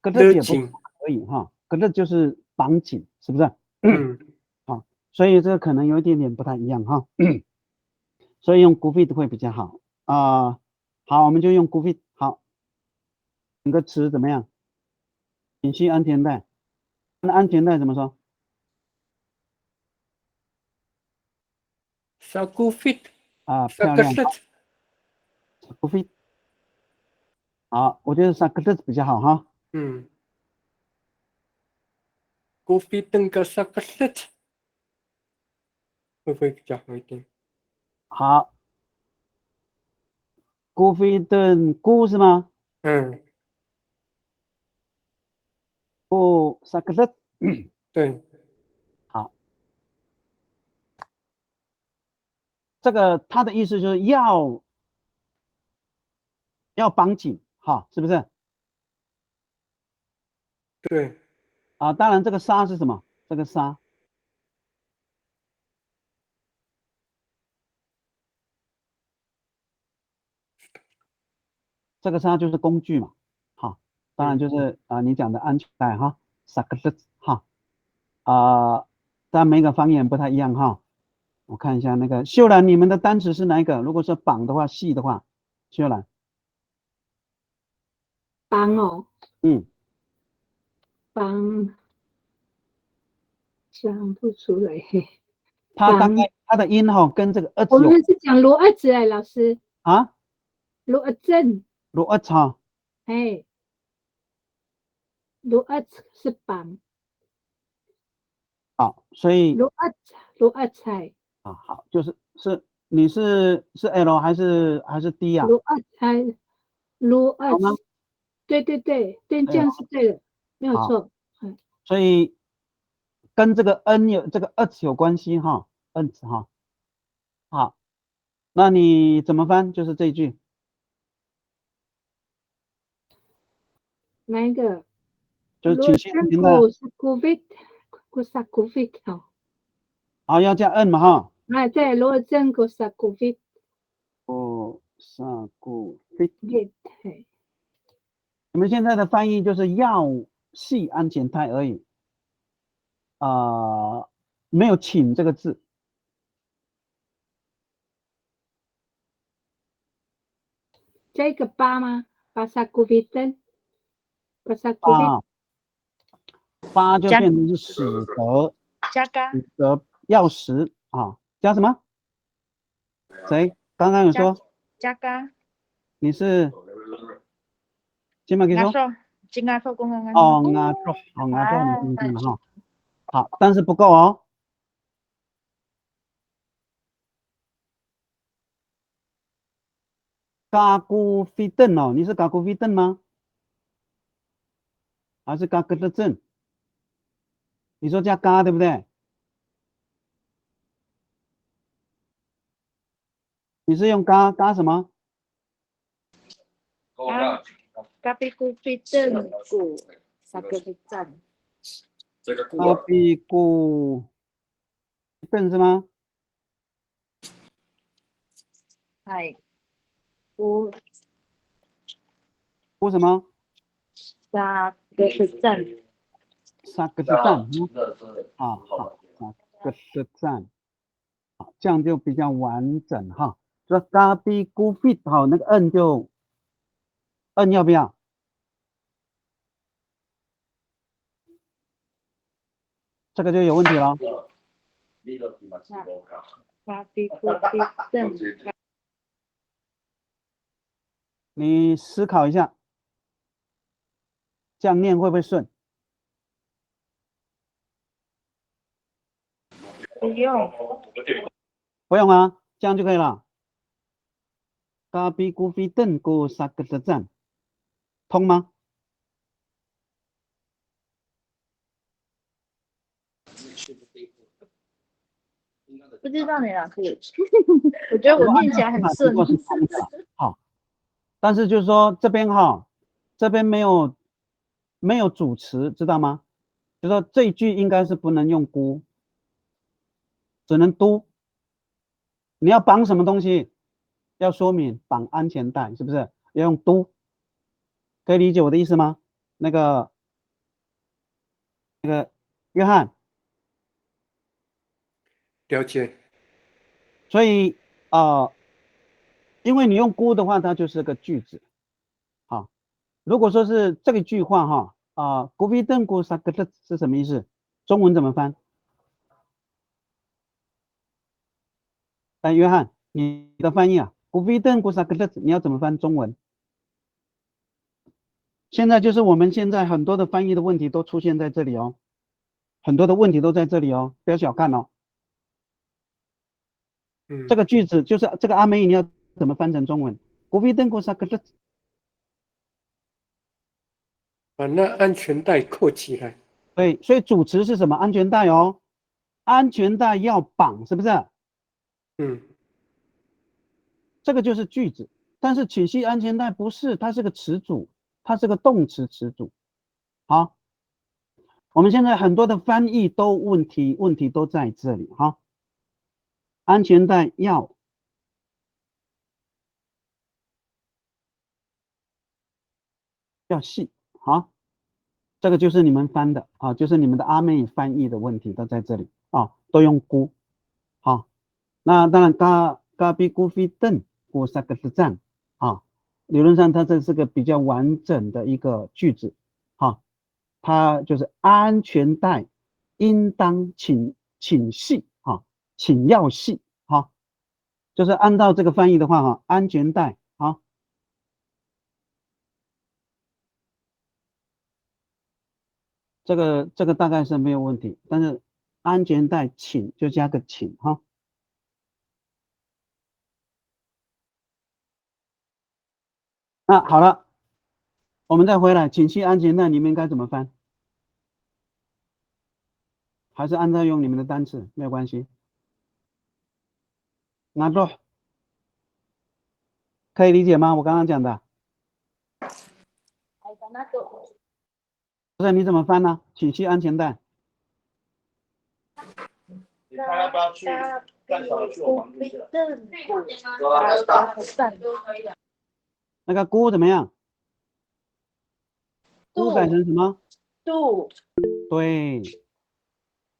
格子也不可以哈，格子就是绑紧，是不是？好，所以这个可能有一点点不太一样哈。所以用 good fit 会比较好啊。好，我们就用 good fit。好，整个词怎么样？请系安全带。那安全带怎么说？good fit 啊，漂亮。good fit。好，我觉得格子比较好哈。good fit 跟个good fit 会不会比较好一点？好。good fit 菇是吗？good 对。好，这个他的意思就是要绑紧，哈，是不是？对。啊，当然这个纱是什么？这个纱，这个纱就是工具嘛，哈，当然就是你讲的安全带哈 ，sak 哈，但每个方言不太一样哈。我看一下那个秀兰，你们的单词是哪一个？如果是绑的话，系的话，秀兰。绑哦。绑，想不出来。它大概它的音哈跟这个字我们是讲罗二字哎，老师。啊？罗二正。罗二哈。哎，罗二是绑。好，所以罗二菜。啊，好，你是 L 还是 D 呀？罗二菜，罗二。对，这样是对的，没有错。所以跟这个 N 有这个 H 有关系哈 ，N 字哈。好，那你怎么翻？就是这一句。哪一个？就是请系安全带。COVID 好，要加 N 嘛哈。对，罗正国萨 COVID。你们现在的翻译就是要系安全带而已，没有请这个字。这个八吗？巴萨 COVID。巴萨 COVID。八就变成是使得。加嘎。使得钥匙啊，加什么？谁刚刚有说？加嘎。你是？今晚给说。今晚做工哦，亚洲，你听了哈。好，但是不够哦。加古飞邓哦，你是加古飞邓吗？还是加格的正？你说加嘎对不对？你是用嘎什么？嘎比古飞正古萨格比赞。嘎比古正是吗？哎，古什么？萨格比赞。萨格的赞好，萨格的赞，好，这样就比较完整哈。说嘎比古飞好，那个 N 就 N 要不要？这个就有问题了。你思考一下，这样念会不会顺？不用。不用啊，这样就可以了。嘎比古飞邓古萨格的赞，通吗？不知道你老师有，我觉得我念起来很顺。是通的，好，但是就是说这边哈，这边没有主词，知道吗？就说这一句应该是不能用估，只能都。你要绑什么东西，要说明绑安全带，是不是？要用都，可以理解我的意思吗？那个约翰，了解。所以因为你用估的话，它就是个句子。好，如果说是这个句话哈古比邓古萨格特是什么意思？中文怎么翻？来，约翰，你的翻译啊，古比邓古萨格特你要怎么翻中文？现在就是我们现在很多的翻译的问题都出现在这里哦，很多的问题都在这里哦，不要小看哦。这个句子就是这个阿梅，你要怎么翻成中文？古比邓古萨格特。把那安全带扣起来。对，所以主词是什么？安全带哦，安全带要绑，是不是？这个就是句子。但是请系安全带不是，它是个词组，它是个动词词组。好，我们现在很多的翻译都问题都在这里哈。安全带要系，好。这个就是你们翻的啊，就是你们的阿妹翻译的问题都在这里啊，都用估。好，那当然嘎比咕菲邓咕萨格斯赞啊，理论上它这是个比较完整的一个句子啊，它就是安全带应当请系啊，请要系啊，就是按照这个翻译的话哈，安全带啊。这个大概是没有问题，但是安全带请就加个请哈。那好了，我们再回来，请系安全带，你们应该怎么翻？还是按照用你们的单词没有关系。拿住，可以理解吗？我刚刚讲的。不是你怎么翻呢？请系安全带。你看要不要去半小时去我房间？那个估怎么样？估改成什么？度。对。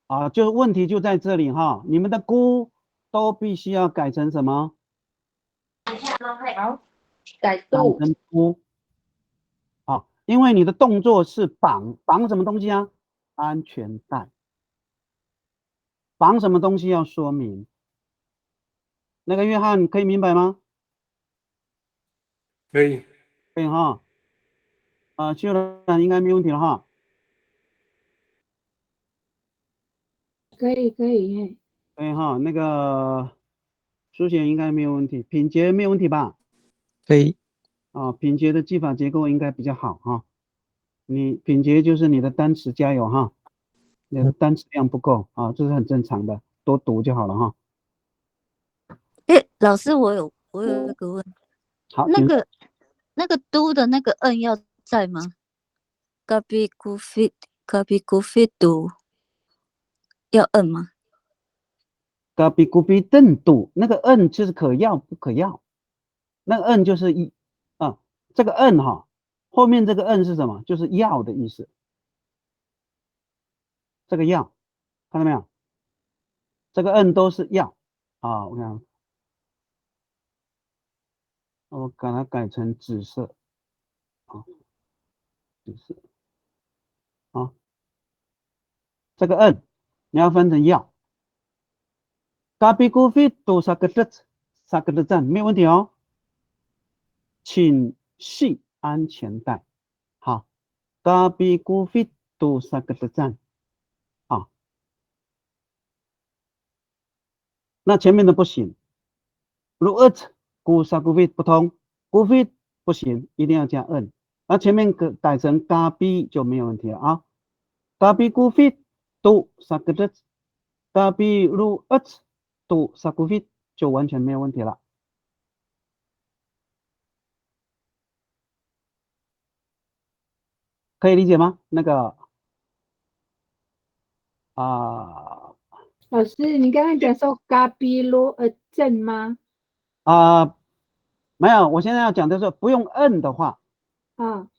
啊，就问题就在这里哈，你们的估都必须要改成什么？好，改度。改成估。啊，因为你的动作是绑什么东西啊？安全带。绑什么东西要说明？那个约翰可以明白吗？可以。可以哈。修了应该没问题了哈。可以可以。可以哈，那个书写应该没有问题，品节没有问题吧？可以。品节的记法结构应该比较好哈。你品节就是你的单词加油哈，你的单词量不够啊，这是很正常的，多读就好了哈。老师，我有一个问题，好，那个都的那个摁要在吗？咖比古菲读要摁吗？咖比古比邓读那个摁就是可要不可要，那个摁就是这个摁哈，后面这个摁是什么？就是要的意思。这个要看到没有？这个摁都是要啊，我看。我把它改成紫色，紫色，这个摁你要分成要。咖比古菲读萨格德站没有问题哦，请系安全带。好，咖比古菲读萨格德站，那前面的不行。如古萨古菲不通，古菲不行，一定要加摁。那前面改成咖比就没有问题了啊。咖比古菲读萨格德，咖比如度 sakufit 就完全没有问题了。可以理解吗？那个老师，你刚刚讲说嘎比罗正吗？没有，我现在要讲的是不用摁的话，啊，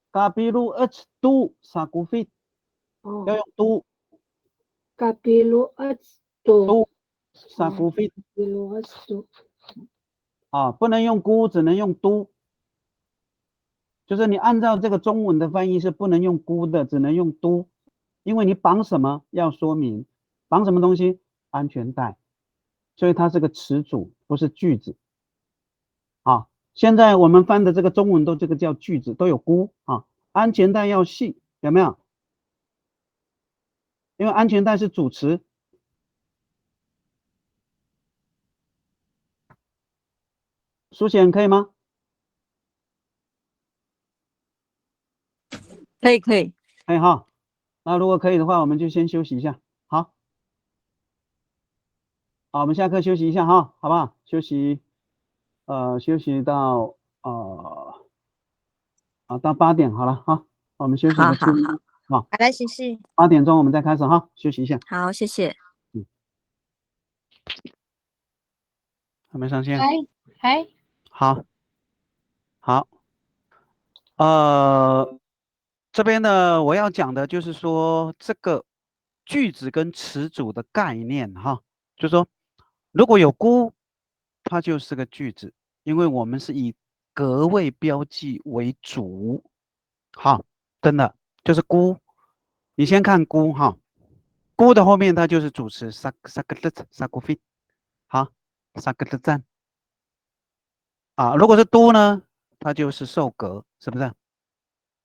嘎比鲁do sakufit 要哦，用 do 嘎比罗多， do sakufit 比罗多，不能用咕，只能用 do。就是你按照这个中文的翻译是不能用咕的，只能用 do，因为你绑什么要说明，绑什么东西，安全带，所以它是个词组，不是句子。现在我们翻的这个中文都这个叫句子，都有咕安全带要系，有没有？因为安全带是主词。苏显可以吗？可以可以。可以哈。那如果可以的话，我们就先休息一下。好，我们下课休息一下哈，好不好？休息到到8点好了哈。我们休息个好好7分钟。好，来行行。8点钟我们再开始哈，休息一下。好，谢谢。还没上线。嗨，好，这边呢，我要讲的就是说这个句子跟词组的概念哈，就是说如果有估，它就是个句子，因为我们是以格位标记为主，好，真的就是估。你先看估哈，估的后面它就是主词 sakufit， 好 sakufit 如果是都呢，它就是受格，是不是？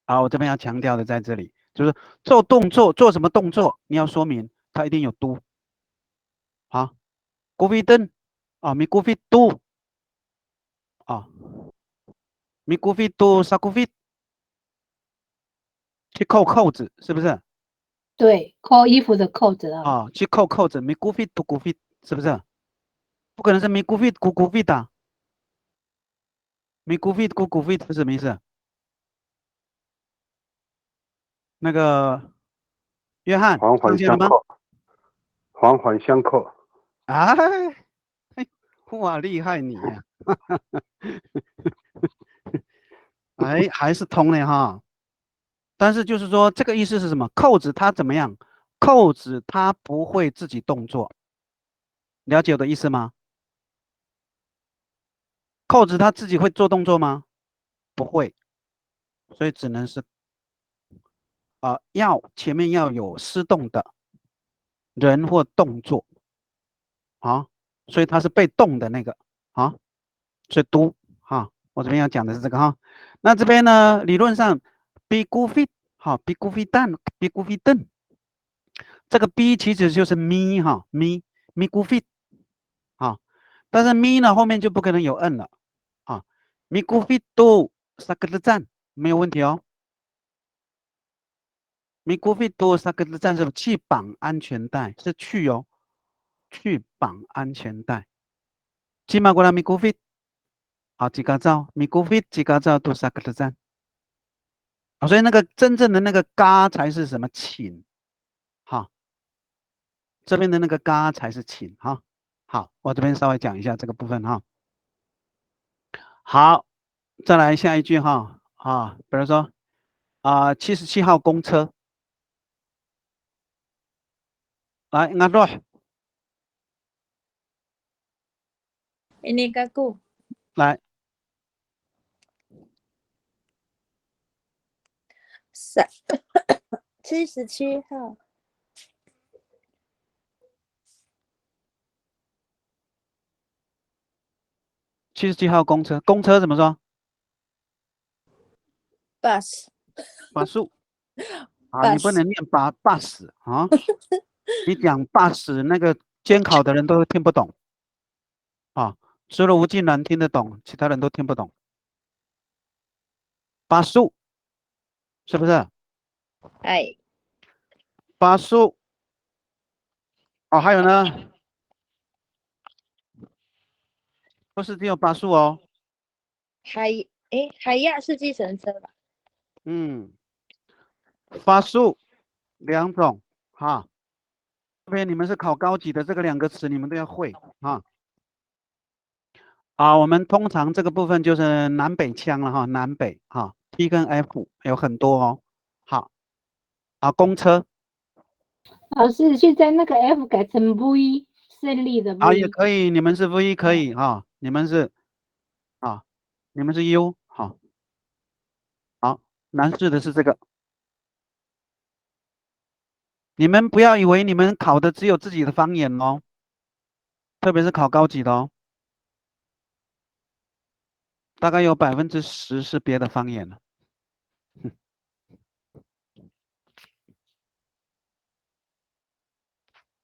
我这边要强调的在这里，就是做动作，做什么动作，你要说明它一定有都。好 g o v i d n mi g o v i do mi g o v i do sakufit 去扣扣子，是不是？对，扣衣服的扣子啊。去扣扣子 mi g o v i do g o v i d 是不是？不可能是 mi g o v i d go g o v i d 啊 mi g o v i d go g o v i d 是什么意思？那个约翰环环上线了吗？相扣，环环相扣。哇，厉害你呀、还是通的哈。但是就是说，这个意思是什么？扣子它怎么样？扣子它不会自己动作，了解我的意思吗？扣子它自己会做动作吗？不会，所以只能是前面要有施动的人或动作，所以它是被动的那个所以都我这边要讲的是这个哈。那这边呢，理论上 be goofy be goofy be goofy 这个 b 其实就是 me me goofy 但是 me 呢后面就不可能有 n 了me goofy do 三个字站没有问题哦。me goofy do 三个字站是去绑安全带，是去哦，去绑安全带。起码过来 me goofy 几个照 me goofy 几个照都三个字站所以那个真正的那个嘎才是什么请这边的那个嘎才是请好，我这边稍微讲一下这个部分好，再来下一句比如说77号公车，来阿若， ini kaku 来77号77号公车，公车怎么说？ bus 巴数你不 bus 能念bus 你讲 bus 那个监考的人都听不懂除了吴敬兰听得懂，其他人都听不懂。巴数是不是？哎巴数还有呢不是只有巴数哦。海亚是计程车吧？巴数2种哈。特别你们是考高级的，这个2个词你们都要会哈。我们通常这个部分就是南北腔了哈，南北哈 ，T 跟 F 有很多哦。好，公车老师，现在那个 F 改成 V，胜利的 V。也可以，你们是 V 可以哈，你们是U 好，难试的是这个。你们不要以为你们考的只有自己的方言哦，特别是考高级的哦，大概有10%是别的方言了。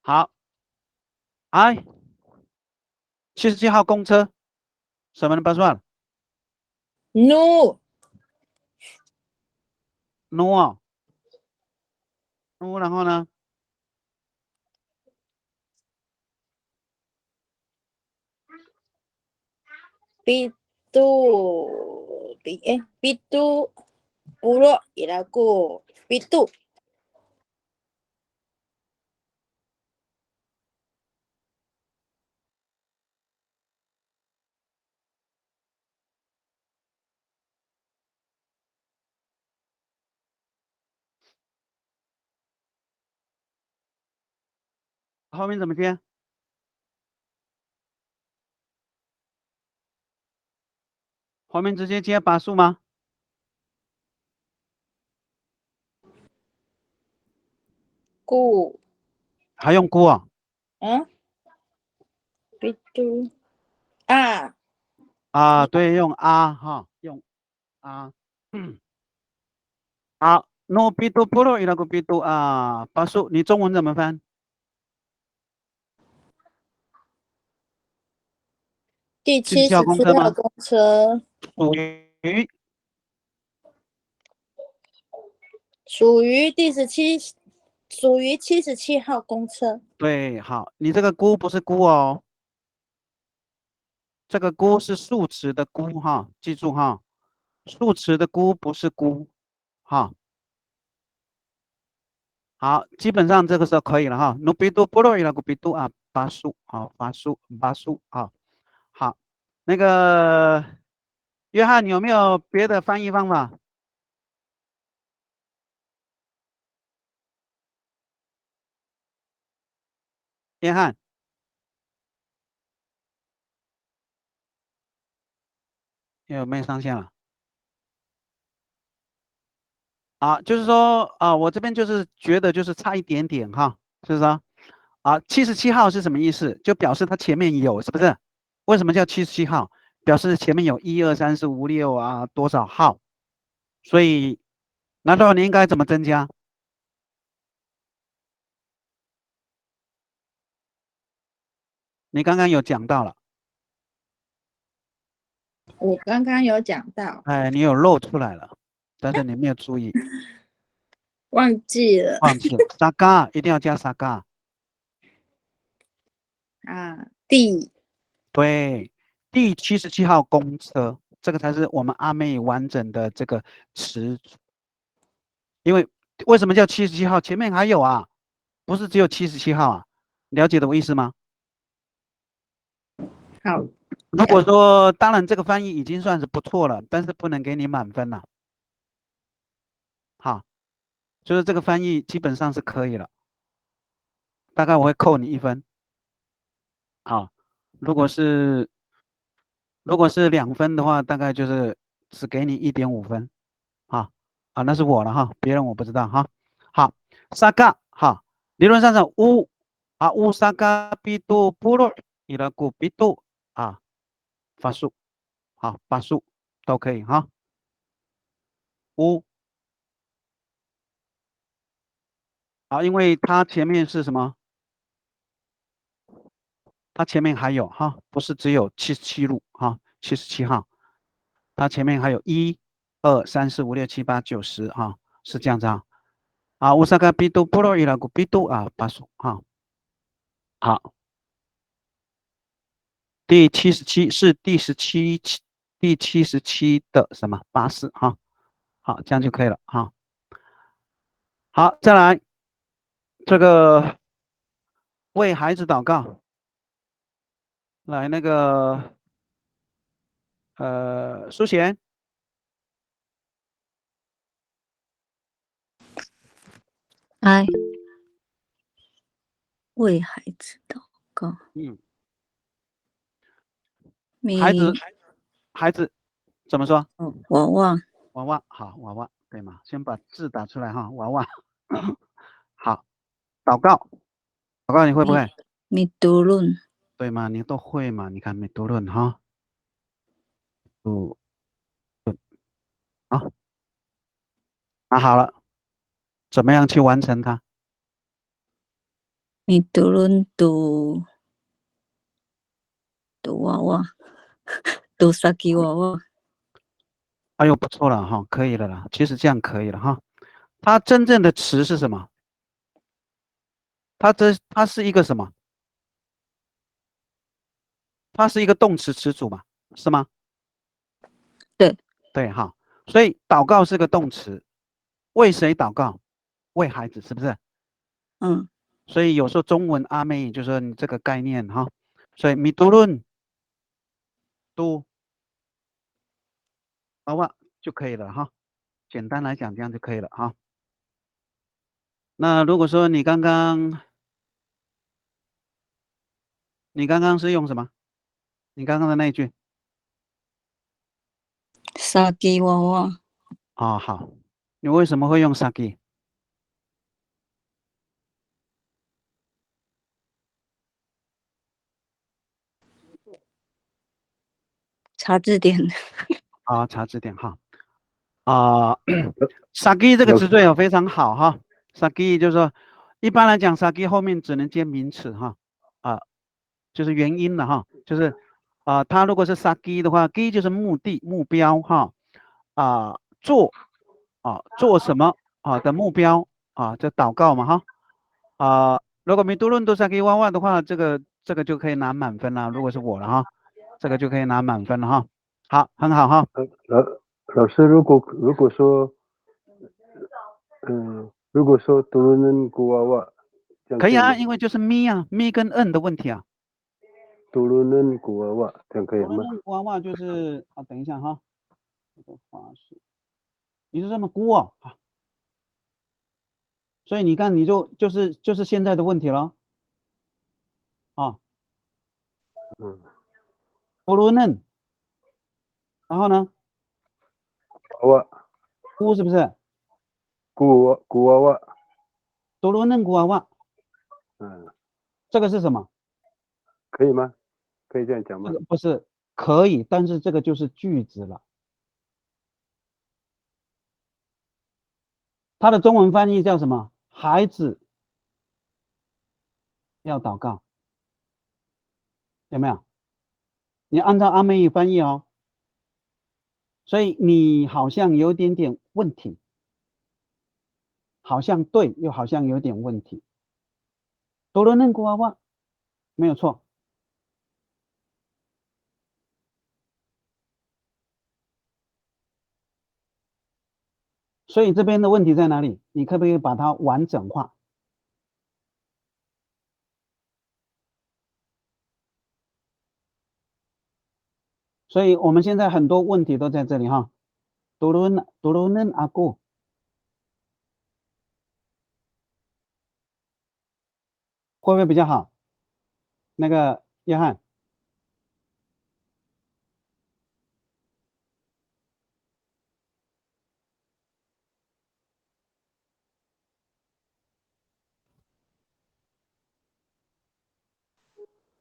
好，哎，77号公车，什么的不算 No， ，no 啊，no，然后呢？Pitu puro ilaku pitu。后面怎么接？后面直接接把数吗？ku 还用估啊？pitu 对，用哈，用好，no pitu puro ilaku pitu把数，你中文怎么翻？第77号公车77号吗？公车属于77号公车。对，好，你这个估不是估哦，这个估是数词的估哈，记住哈，数词的估不是估哈。好，基本上这个时候可以了哈。no pitu puro ilaku pitu把数好，把数好。好，那个约翰有没有别的翻译方法？约翰有没有上线了？就是说我这边就是觉得就是差一点点哈，是不是77号是什么意思？就表示它前面有，是不是？为什么叫77号？表示前面有1、2、3、4、5、6多少号？所以，那到你应该怎么增加？你刚刚有讲到了，我刚刚有讲到，你有露出来了，但是你没有注意，忘记了忘记了。沙嘎一定要加沙嘎，对，第77号公车，这个才是我们阿妹完整的这个词。因为为什么叫77号？前面还有不是只有77号了解的我意思吗？好，如果说，当然这个翻译已经算是不错了，但是不能给你满分了。好，就是这个翻译基本上是可以了，大概我会扣你1分。好，如果是2分的话，大概就是只给你1.5分。那是我了哈，别人我不知道哈。好，沙嘎理论上是乌沙嘎比杜布洛伊拉古比杜发数发数都可以哈。乌因为它前面是什么？它前面还有不是只有77路77号，它前面还有1、2、3、4、5、6、7、8、9、10是这样子乌萨嘎比杜布洛伊拉古比杜巴数好。第77是第77的什么巴士哈？好，这样就可以了哈。好，再来这个为孩子祷告，来那个苏贤，哎，为孩子祷告。孩子怎么说？娃娃。娃娃，好，娃娃对吗？先把字打出来哈，娃娃。好，祷告你会不会？米多论。对吗？你都会嘛？你看米多论哈，好，那好了，怎么样去完成它？米多论读娃娃，读萨基娃娃。哎呦，不错了哈，可以了啦。其实这样可以了哈。它真正的词是什么？它是一个什么？它是一个动词词组嘛，是吗？对。对哈，所以祷告是个动词，为谁祷告？为孩子，是不是？嗯。所以有时候中文阿妹就说你这个概念哈，所以米多论读娃娃就可以了哈。简单来讲，这样就可以了哈。那如果说你刚刚是用什么？你刚刚的那一句？萨基娃娃。哦，好，你为什么会用 saki？ 查字典。啊，查字典哈。saki 这个词缀非常好哈。saki 就是说，一般来讲 saki 后面只能接名词哈。就是原因了哈，就是它如果是 saki 的话 ，gi 就是目的、目标哈。做什么的目标就祷告嘛哈。如果米多伦多 saki 娃娃的话，这个就可以拿满分了。如果是我了哈，这个就可以拿满分了哈。好，很好哈。老师，如果说多伦古娃娃，可以啊，因为就是 me 啊 ，me 跟 n 的问题啊。多伦古娃娃这样可以吗？多伦古娃娃就是等一下哈，这个花式，你是这么估哦啊？所以你看，你就是现在的问题了啊。多伦嫩，然后呢？娃娃，估是不是？古娃娃，多伦嫩古娃娃。这个是什么？可以吗？可以这样讲吗？不是可以，但是这个就是句子了。它的中文翻译叫什么？孩子要祷告，有没有？你按照阿妹语翻译哦。所以你好像有点问题，好像对，又好像有点问题。多伦嫩古娃娃没有错。所以这边的问题在哪里？你可不可以把它完整化？所以我们现在很多问题都在这里哈。多伦嫩阿姑，会不会比较好？那个约翰，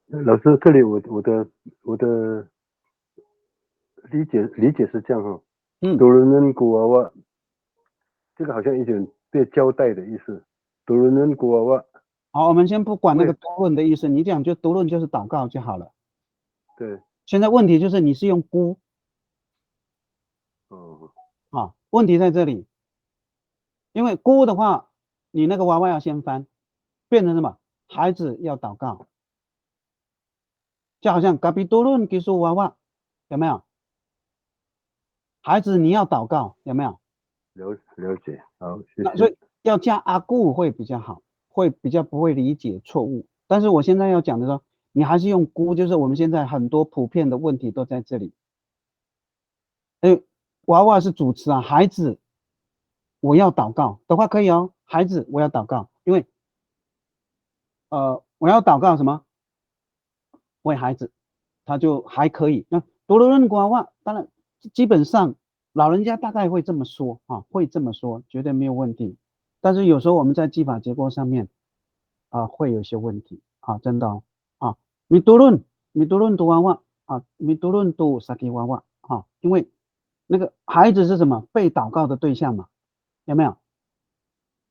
老师，这里我的理解是这样哈。多伦嫩古娃娃，这个好像一点被交代的意思。多伦嫩古娃娃。好，我们先不管那个多论的意思，你讲就多论就是祷告就好了。对。现在问题就是你是用估。问题在这里，因为估的话，你那个娃娃要先翻，变成什么？孩子要祷告，就好像 Gabi turun ke suwawa， 有没有？孩子，你要祷告，有没有？了解，好，谢那所以谢。要加阿固会比较好，会比较不会理解错误。但是我现在要讲的说，你还是用估，就是我们现在很多普遍的问题都在这里。娃娃是主词啊，孩子，我要祷告的话可以哦，孩子我要祷告，因为我要祷告什么？为孩子，他就还可以。那多罗人娃娃，当然基本上老人家大概会这么说啊，会这么说，绝对没有问题。但是有时候我们在技法结构上面会有一些问题啊，真的哦啊，米多伦读娃娃啊，米多伦读萨基娃娃啊，因为那个孩子是什么？被祷告的对象嘛，有没有？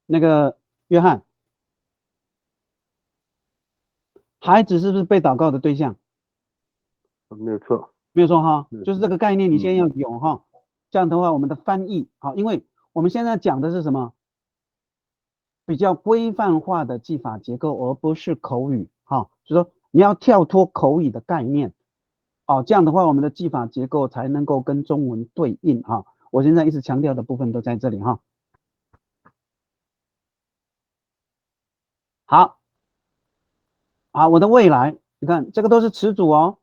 那个约翰，孩子是不是被祷告的对象？没有错，没有错哈，没有就是这个概念，你先嗯要有哈。这样的话，我们的翻译好，因为我们现在讲的是什么？比较规范化的技法结构，而不是口语哈。就说你要跳脱口语的概念，哦，这样的话，我们的技法结构才能够跟中文对应哈。我现在一直强调的部分都在这里哈。好，好，我的未来，你看这个都是词组哦。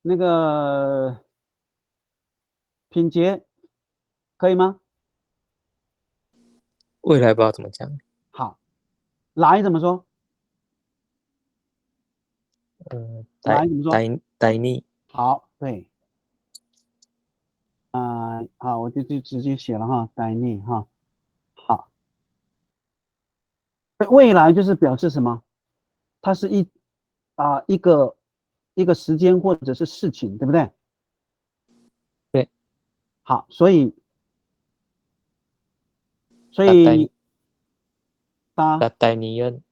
那个品杰可以吗？未来不知道怎么讲。好，来怎么说？来怎么说？呆腻。好，对，好，我就直接写了哈，呆腻哈。好，未来就是表示什么？它是一个时间或者是事情，对不对？对。好，所以达呆尼恩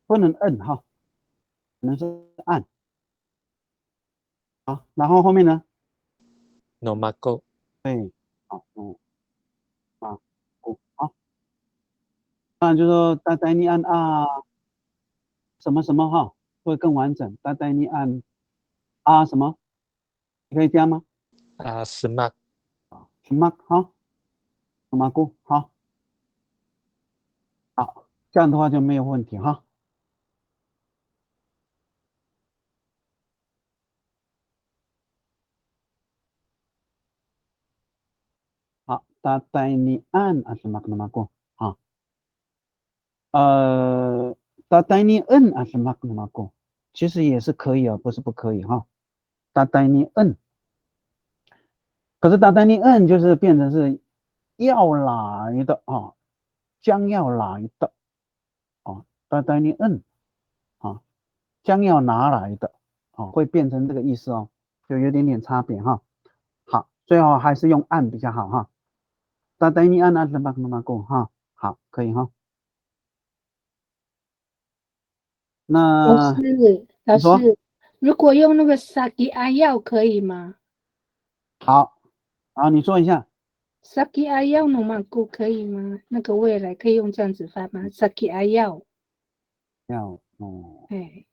不能摁哈，可能是按。好，然后后面呢？ ，no mago。对，好，好，当然就说达呆尼按什么什么哈，会更完整。达呆尼按什么？你可以加吗？smart。smart 好，smart 好，好，这样的话就没有问题哈。好，达呆尼按smart 好，达呆尼摁smart 其实也是可以啊，不是不可以哈。达呆尼摁。可是达丹尼恩就是变成是要来的啊，将要来的啊，达丹尼恩啊，将要拿来的啊，会变成这个意思哦，就有点差别哈。好，最后还是用按比较好哈。达丹尼按什么过哈，好，可以哈。那老师，如果用那个萨基阿药可以吗？好，你说一下。萨基阿药农马古可以吗？那个未来可以用这样子发吗？萨基阿药。哎。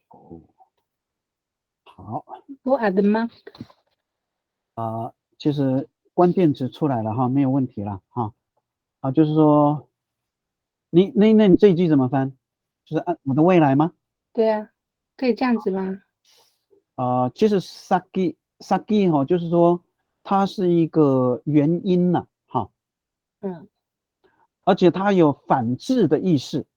好。我阿的吗？其实关键词出来了哈，没有问题了哈。就是说，那你这一句怎么翻？就是按我的未来吗？对啊，可以这样子吗？其实 saki 哈，就是说它是一个原因呐，哈。而且它有反制的意思。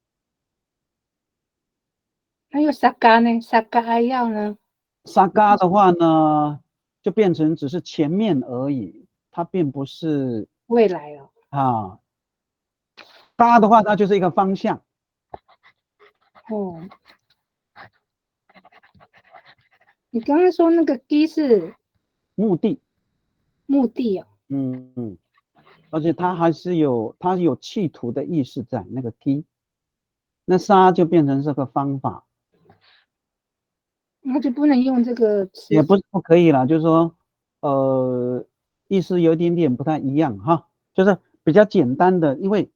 还有萨嘎呢？萨嘎阿药呢？萨嘎的话呢，就变成只是前面而已，它并不是未来哦。嘎的话，它就是一个方向。你刚刚说那个 “g” 是目的。目的哦。而且它有企图的意识在那个 “g”， 那沙就变成这个方法。那就不能用这个词。也不是不可以啦，就是说，意思有一点点不太一样哈，就是比较简单的，因为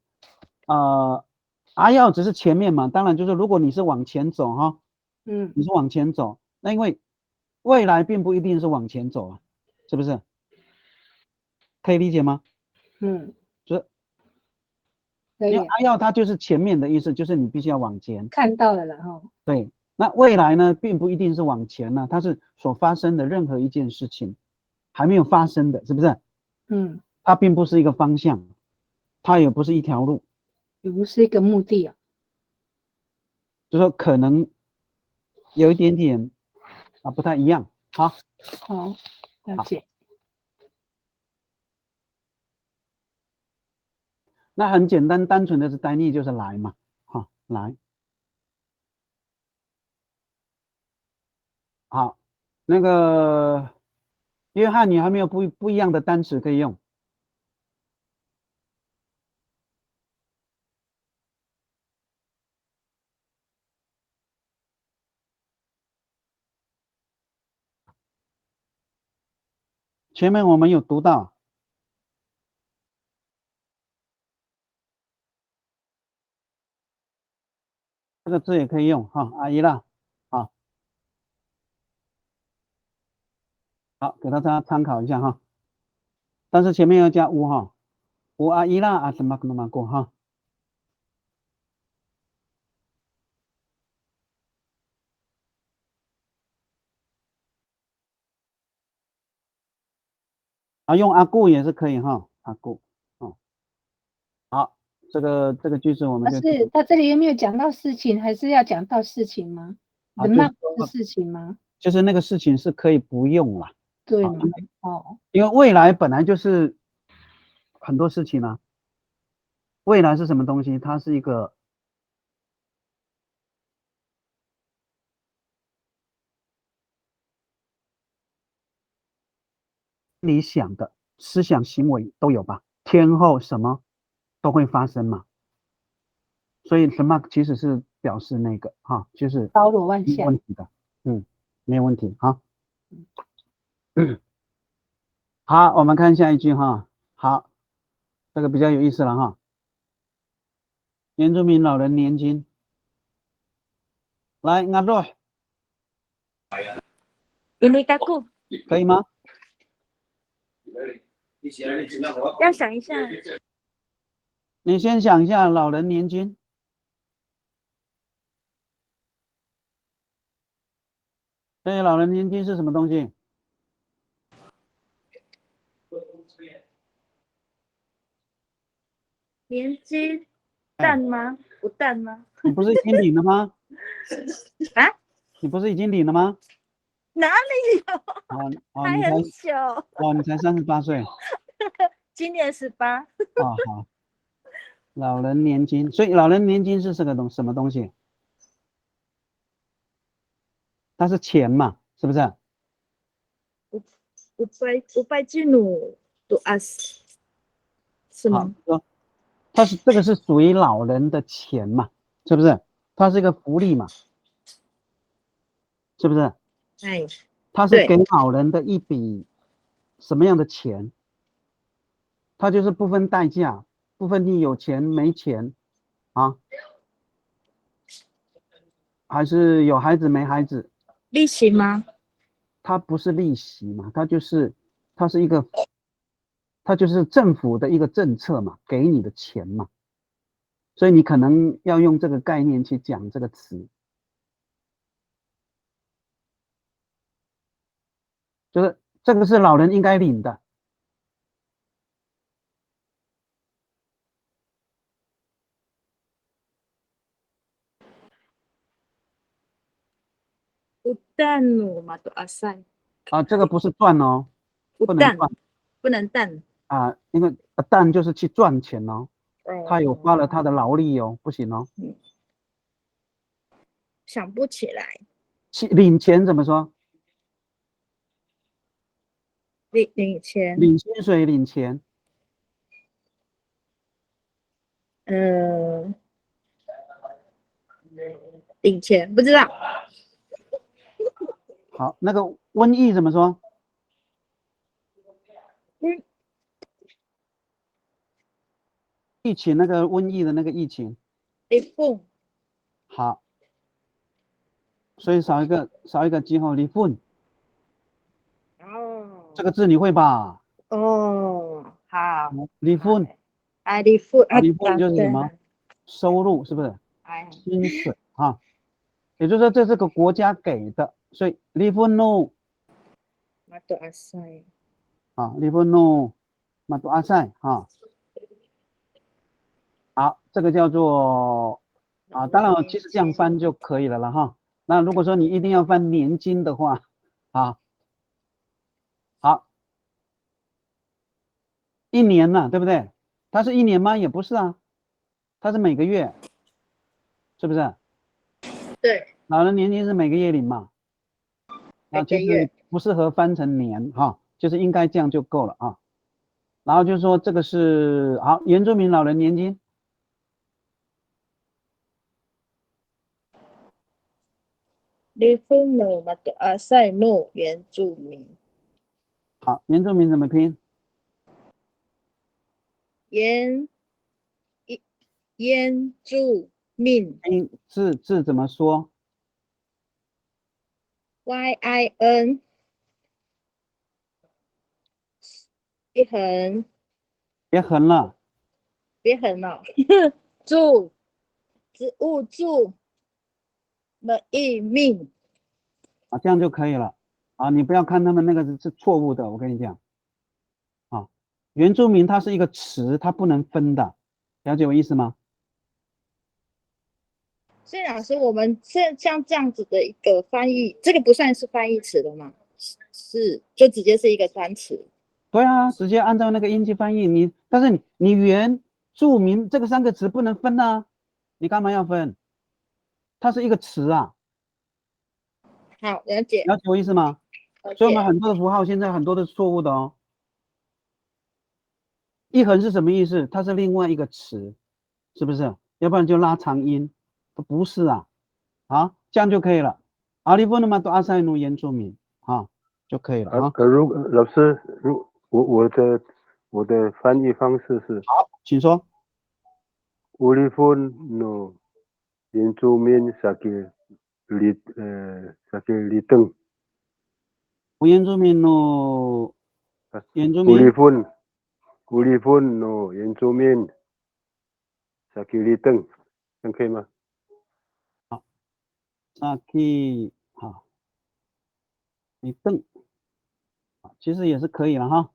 阿要只是前面嘛，当然就是如果你是往前走哈，你是往前走，那因为未来并不一定是往前走啊，是不是？可以理解吗？就是因为阿要它就是前面的意思，就是你必须要往前。看到了哈。对，那未来呢，并不一定是往前呢，它是所发生的任何一件事情还没有发生的，是不是？它并不是一个方向，它也不是一条路，也不是一个目的啊。就说可能有一点点不太一样。好，好，了解。那很简单，单纯的是单义就是来嘛，好，来。好，那个约翰，你还没有不一样的单词可以用？前面我们有读到。这个字也可以用哈，阿姨啦，好，好，给大家参考一下哈。但是前面要加乌哈，乌阿姨啦什么那么过哈。用阿顾也是可以哈，阿顾，好，这个句子我们就。但是他这里有没有讲到事情，还是要讲到事情吗？The mark 是事情吗？就是那个事情是可以不用啦。对吗？因为未来本来就是很多事情啊。未来是什么东西？它是一个你想的思想行为都有吧，天后什么都会发生嘛，所以 the mark 其实是表示那个哈，就是包罗万象，没有问题的，没有问题哈。好，我们看下一句哈。好，这个比较有意思了哈。原住民老人年金，来阿若，可以吗？要想一下。你先想一下老人年金。对，老人年金是什么东西？年金淡吗？不淡吗？你不是已经领了吗？啊？你不是已经领了吗？哪里有？还很久。你才38岁。今年18。好。老人年金，所以老人年金是什么东西？它是钱嘛，是不是？500金努多as，是吗？这个是属于老人的钱嘛，是不是？它是一个福利嘛，是不是？哎，它是给老人的一笔什么样的钱？它就是不分代价，不分你有钱没钱啊，还是有孩子没孩子？利息吗？它不是利息嘛，它就是政府的一个政策嘛，给你的钱嘛，所以你可能要用这个概念去讲这个词，就是这个是老人应该领的。淡努嘛多阿塞。这个不是赚哦，不能赚，不能淡因为淡就是去赚钱哦，他有花了他的劳力哦，不行哦。想不起来。领钱怎么说？领钱。领薪水，领钱。领钱不知道。好，那个瘟疫怎么说？疫情那个瘟疫的那个疫情。离婚。好，所以少一个记号，离婚。哦。这个字你会吧？哦，好。离婚。离婚离婚就是什么？收入是不是？哎。薪水啊，也就是说这是个国家给的，所以离婚喽。马多阿塞。啊，离婚喽，马多阿塞啊。好，这个叫做啊，当然其实这样翻就可以了哈。那如果说你一定要翻年金的话，啊，好，一年了，对不对？它是一年吗？也不是啊，它是每个月，是不是？对。老人年金是每个月领嘛？啊，其实不适合翻成年哈，就是应该这样就够了啊。然后就说这个是好，原住民老人年金。离婚了，马多阿塞诺原住民。好，原住民怎么拼？原住民。字怎么说 ？YIN。别横。别横了。别横了。住，植物住。命。啊，这样就可以了。啊，你不要看他们那个是错误的，我跟你讲。啊，原住民它是一个词，它不能分的，了解我意思吗？所以老师，我们像这样子的一个翻译，这个不算是翻译词的吗？是，就直接是一个单词。对啊，直接按照那个音节翻译。但是你原住民这个3个词不能分啊，你干嘛要分？它是一个词啊。好，了解。了解我意思吗？所以我们很多的符号现在很多的错误的哦。一横是什么意思？它是另外一个词，是不是？要不然就拉长音，不是啊。好，这样就可以了。阿里波那么多阿塞努原住民啊，就可以了啊。老师，我的翻译方式是好，请说。乌里芬诺原住民萨基里登。原住民诺原住民。乌里芬诺原住民萨基里登，这样可以吗？好，萨基好，里登，其实也是可以了哈。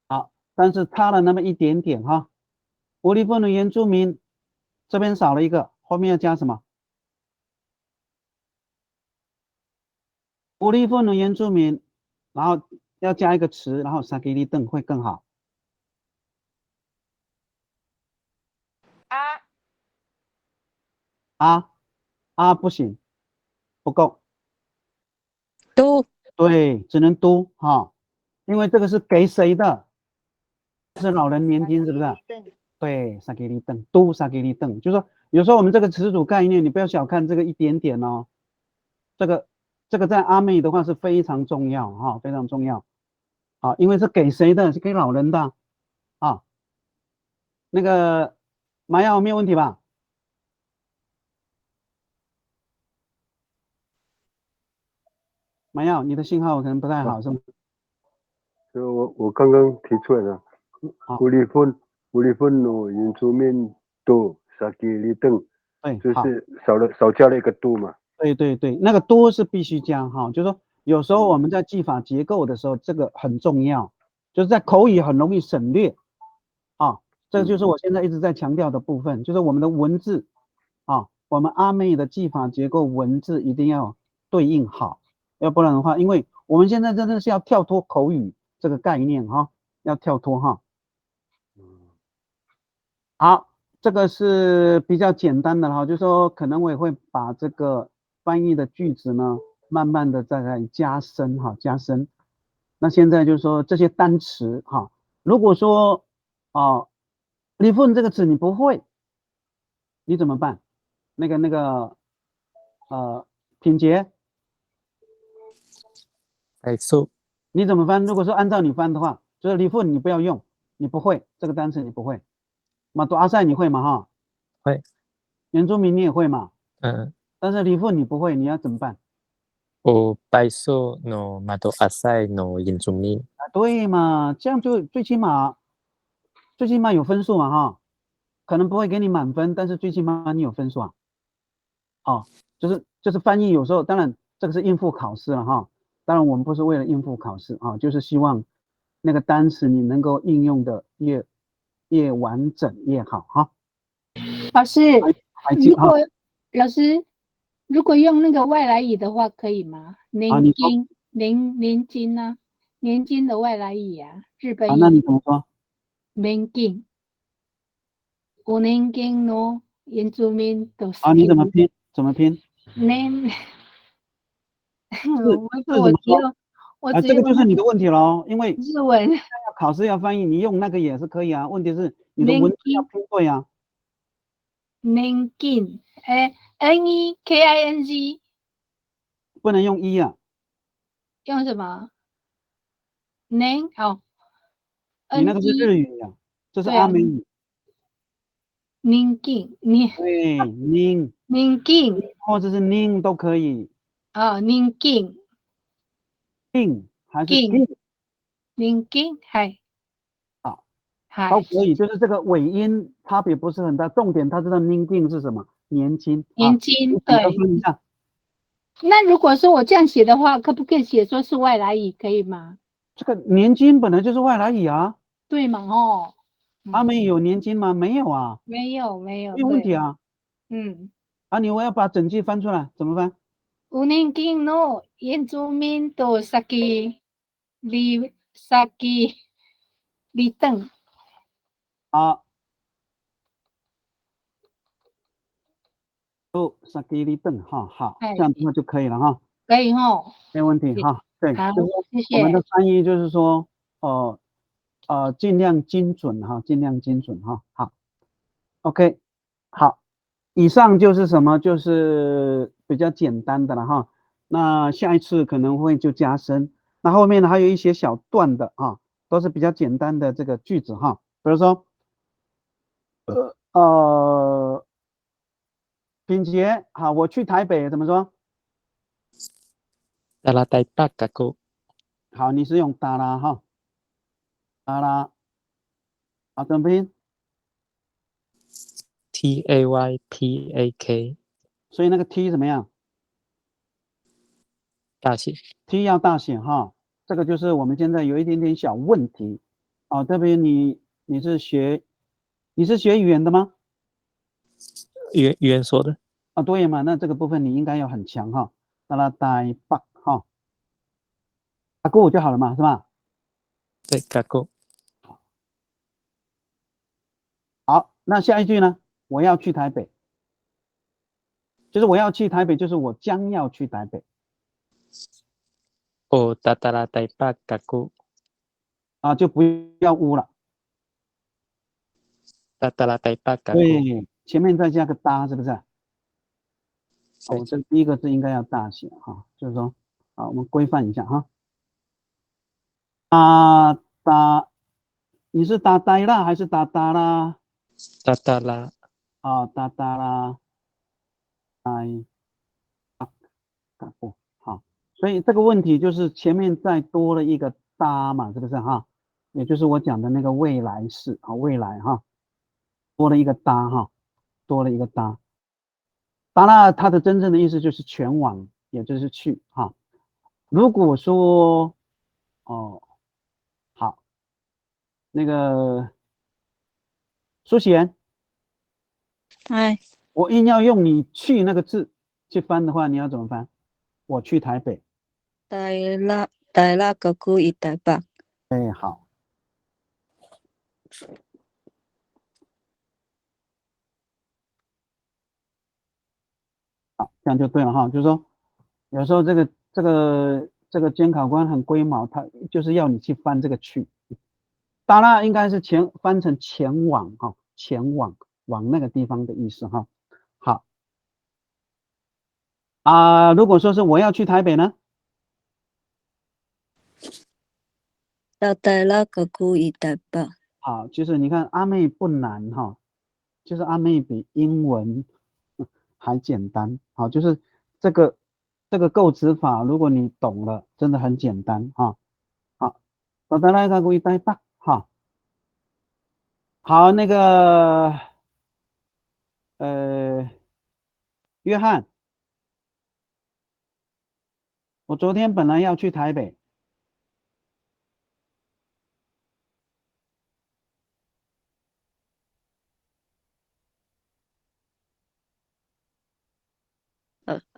好，但是差了那么一点点哈。乌里芬的原住民这边少了一个，后面要加什么？乌里芬的原住民，然后要加一个词，然后萨基里登会更好。不行，不够。都对，只能都哈，因为这个是给谁的？是老人年金，是不是？对，萨基里登，都萨基里登，就是说有时候我们这个词组概念，你不要小看这个一点点哦。这个在阿美的话是非常重要哈，非常重要。好，因为是给谁的？是给老人的啊。那个玛雅没有问题吧？玛雅，你的信号可能不太好，是吗？就我刚刚提出来的，乌里芬诺原住民都萨基里登，对，就是少加了一个都嘛。对，那个多是必须加哈，就是说有时候我们在记法结构的时候，这个很重要，就是在口语很容易省略啊。这就是我现在一直在强调的部分，就是我们的文字啊，我们阿美的记法结构文字一定要对应好，要不然的话，因为我们现在真的是要跳脱口语这个概念哈，要跳脱哈。好，这个是比较简单的哈，就是说可能我也会把这个翻译的句子呢，慢慢的再来加深哈，加深。那现在就是说这些单词哈，如果说离婚这个词你不会，你怎么办？那个品杰，你怎么翻？如果说按照你翻的话，就是离婚你不要用，你不会这个单词你不会。马多阿塞你会吗？哈，会。原住民你也会嘛？嗯。但是李富你不会，你要怎么办？我拜寿 no 马多阿塞 no 原住民。啊，对嘛，这样就最起码有分数嘛，哈，可能不会给你满分，但是最起码你有分数啊。哦，就是翻译有时候，当然这个是应付考试了哈，当然我们不是为了应付考试啊，就是希望那个单词你能够应用的越完整越好哈。老师，还记哈。老师，如果用那个外来语的话，可以吗？年金啊，年金的外来语啊，日本语。那你怎么说？年金，有年金咯，原住民都是。你怎么拼？怎么拼？这个就是你的问题咯，因为日文考试要翻译，你用那个也是可以啊。问题是你的文字要拼对啊。年金，NEKING，不能用一啊。用什么？年哦。你那个是日语啊，这是阿美语。年金，对，年金，或者是年都可以。年金，金还是金？年金，係。都可以，就是这个尾音差别不是很大，重点他知道年金是什么，年轻。年金，对。分一下。那如果说我这样写的话，可不可以写说是外来语，可以吗？这个年金本来就是外来语啊。对嘛？哦。阿美有年金吗？没有啊。没有。没有问题啊。我要把整句翻出来，怎么翻？有年金の原住民と先離等。先離等哈，好，这样的话就可以了哈。可以哈。没问题哈。对，好，谢谢。我们的翻译就是说，尽量精准哈，尽量精准哈。好 ，OK， 好，以上就是什么？就是比较简单的了哈。那下一次可能会就加深。那后面呢还有一些小段的啊，都是比较简单的这个句子哈。比如说，品杰，好，我去台北怎么说？达拉台北噶古。好，你是用达拉哈，达拉，怎么拼 ？TAYPAK。所以那个 T 怎么样？大写。T 要大写哈，这个就是我们现在有一点点小问题啊。特别你是学语言的吗？语言说的。对嘛，那这个部分你应该要很强哈。达拉台北哈，噶古就好了嘛，是吧？对，噶古。好，那下一句呢？我要去台北，就是我要去台北，就是我将要去台北。达拉台北噶古。就不要乌了。达拉台北噶古。对，前面再加个哒，是不是？这第一个字应该要大写哈，就是说，我们规范一下哈。你是哒呆啦还是哒哒啦？哒哒啦。哒哒啦。好，所以这个问题就是前面再多了一个哒嘛，是不是哈？也就是我讲的那个未来式啊，未来哈，多了一个哒哈，多了一个哒。达拉它的真正的意思就是前往，也就是去哈。如果说好，那个苏贤，我硬要用你去那个字去翻的话，你要怎么翻？我去台北。台拉个古伊台北。好。好，这样就对了哈。就是说，有时候这个监考官很龟毛，他就是要你去翻这个去。达拉应该是翻成前往哈，前往往那个地方的意思哈。好。如果说是我要去台北呢？到台拉个古伊台北。好，就是你看阿妹不难哈，就是阿妹比英文还简单。好，就是这个构词法，如果你懂了，真的很简单哈。好，我再来个故意带吧哈。好，那个约翰，我昨天本来要去台北。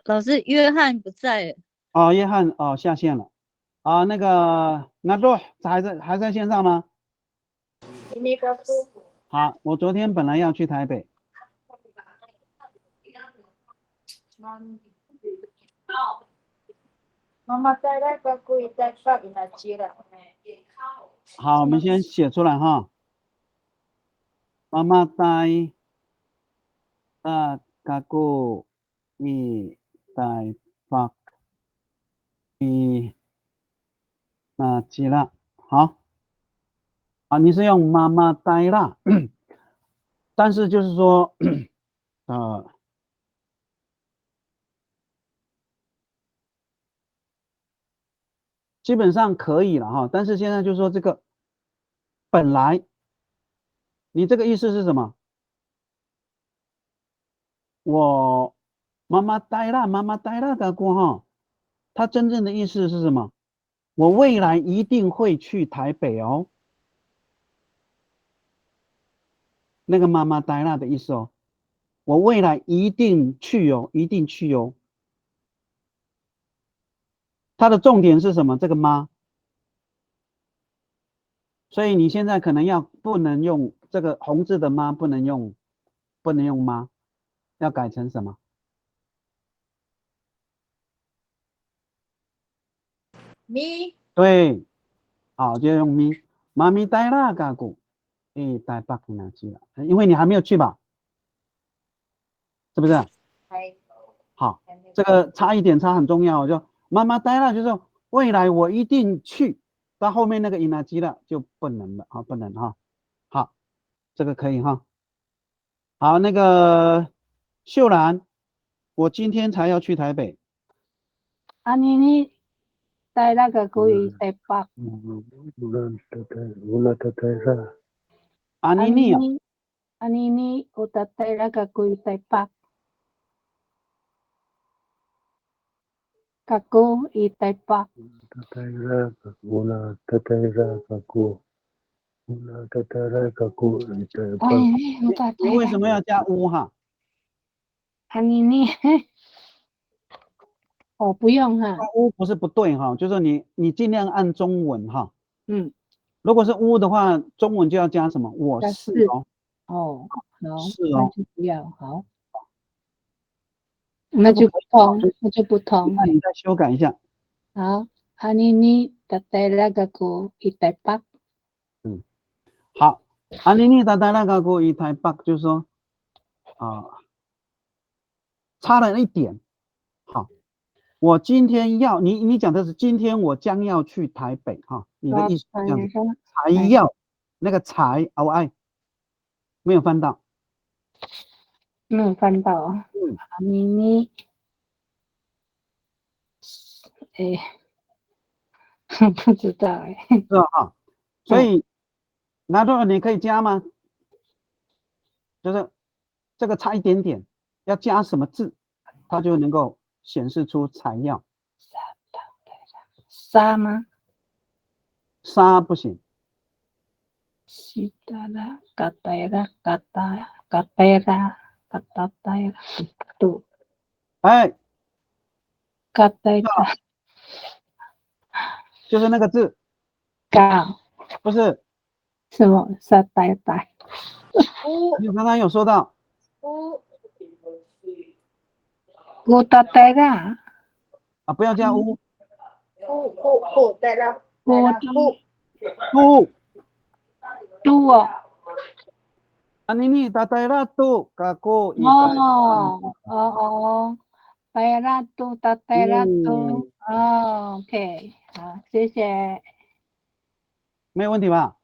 老师，约翰不在。哦，约翰哦下线了。啊，那个那多还在线上吗？好，我昨天本来要去台北。好，我们先写出来哈。妈妈带aku di Taipak di Najila。好，啊，你是用妈妈带啦，但是就是说，基本上可以了哈。但是现在就是说这个本来，你这个意思是什么？我妈妈带啦的过哈，它真正的意思是什么？我未来一定会去台北哦。那个妈妈带啦的意思哦，我未来一定去哦，一定去哦。它的重点是什么？这个妈。所以你现在可能不能用这个红字的妈，不能用妈，要改成什么？咪。对，好，就用咪。妈咪带啦嘎古，带北那去了，因为你还没有去吧？是不是？好，这个差一点差很重要，就妈妈带啦，就是未来我一定去，到后面那个伊那基了就不能了，不能哈。好，这个可以哈。好，那个秀兰，我今天才要去台北。阿妮带那个故意台北。阿妮啊，阿妮有带那个故意台北。Kaku i Taipak。你为什么要加乌哈？你哦，不用哈。乌不是不对哈，就是你尽量按中文哈。如果是乌的话，中文就要加什么？我是哦。哦，好，是哦，那就不要好。那就不同。那你再修改一下。好，阿妮带那个故意台北。好，阿妮带那个故意台北，就是说差了一点。好，我今天要你讲的是今天我将要去台北哈，你的意思这样子。才要那个才没有翻到。没有翻到。阿妮不知道是吧哈？所以拿多少你可以加吗？就是这个差一点点，要加什么字，它就能够显示出才要。沙吗？沙不行。西达拉嘎带拉度。哎，嘎带拉就是那个字。嘎不是。什么？沙带。你刚刚有说到。乌达带拉。不要加乌。带拉。都哦。你带拉都嘎过。带拉都带拉都。OK， 好，谢谢。没有问题吧？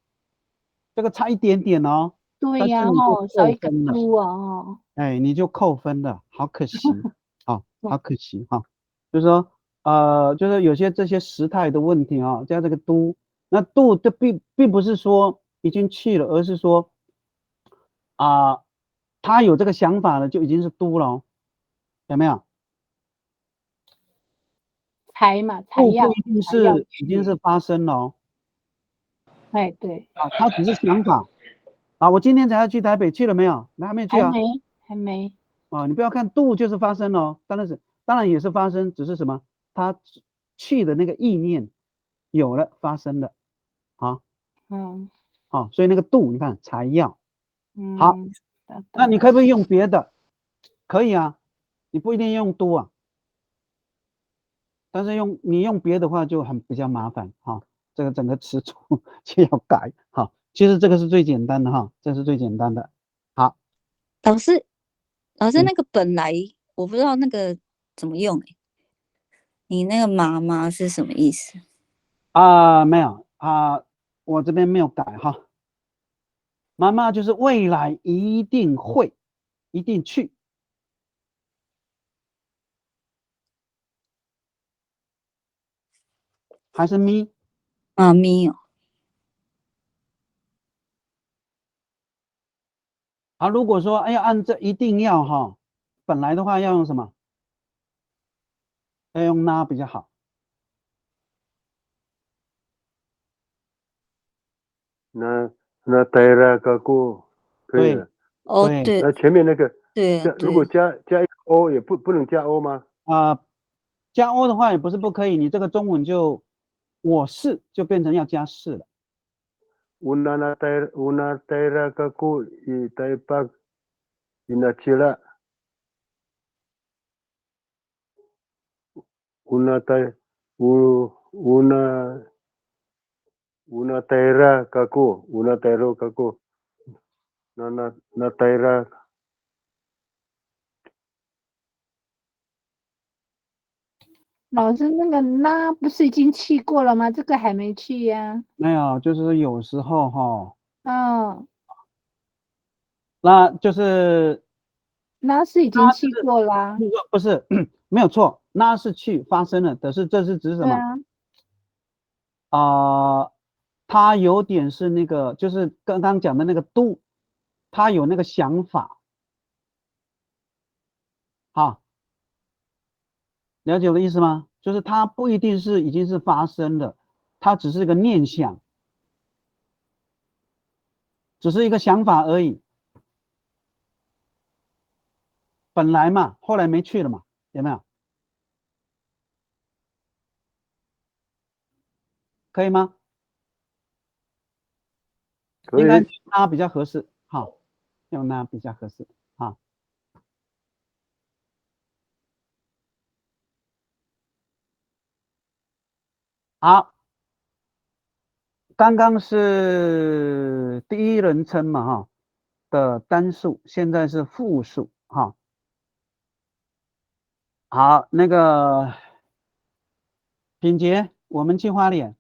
这个差一点点哦。对呀，但是你就哦，少一个扣分了，都啊，哦，哎，你就扣分了，好可惜，好可惜哈。就是说，就是有些这些时态的问题啊，加这个都，那都这并不是说已经去了，而是说他有这个想法了，就已经是都了哦，有没有？才嘛，才都不要一定才要是已经去，是发生了哦，哎，对，他只是想法我今天才要去台北，去了没有？你还没去啊？还没，你不要看度就是发生了哦，当然也是发生，只是什么？他去的那个意念有了发生了，嗯所以那个度你看才要好，嗯，那你可不可以用别的？可以啊，你不一定用都啊，但是你用别的话就比较麻烦这个整个词组就要改其实这个是最简单的这是最简单的。好，老师那个本来我不知道那个怎么用你那个妈妈是什么意思？没有我这边没有改妈妈就是未来一定会，一定去。还是咪？咪哦。如果说要按这一定要本来的话要用什么？要用那比较好。那 daerah kaku 可以了。对，那前面那个对，如果加一个 o 也不能加 o 吗？加 o 的话也不是不可以，你这个中文就我是就变成要加是了。una daerah kaku i taipak inachila una daerah kaku na daerah 老师那个那不是已经去过了吗？这个还没去呀。没有，就是有时候那就是那是已经去过啦。不是没有错，那是去发生了，可是这是指什么？他有点是那个，就是刚刚讲的那个度，他有那个想法，了解我的意思吗？就是他不一定是已经是发生的，他只是一个念想，只是一个想法而已。本来嘛，后来没去了嘛，有没有？可以吗？应该他比较合适，用那比较合适，好，刚刚是第一人称嘛，的单数，现在是复数，好，那个品杰，我们去花莲。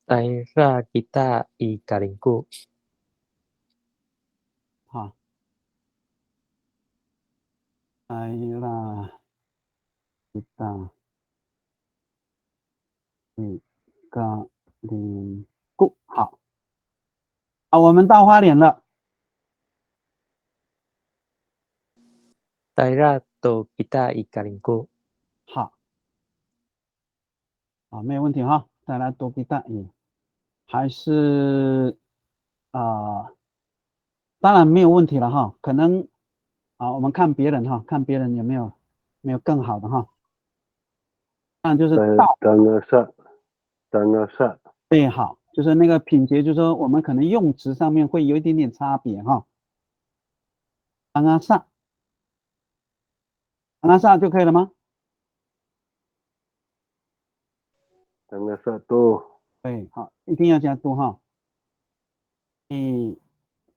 Daerah kita i Kalingku. daerah kita i Kalingku。好，我们到花莲了。Daerah to kita i Kalingku. 好，没有问题再来多比大还是当然没有问题了可能我们看别人看别人有没有更好的当然就是到对，好，就是那个品节，就是说我们可能用词上面会有一点点差别当阿萨就可以了吗？对，好，一定要加多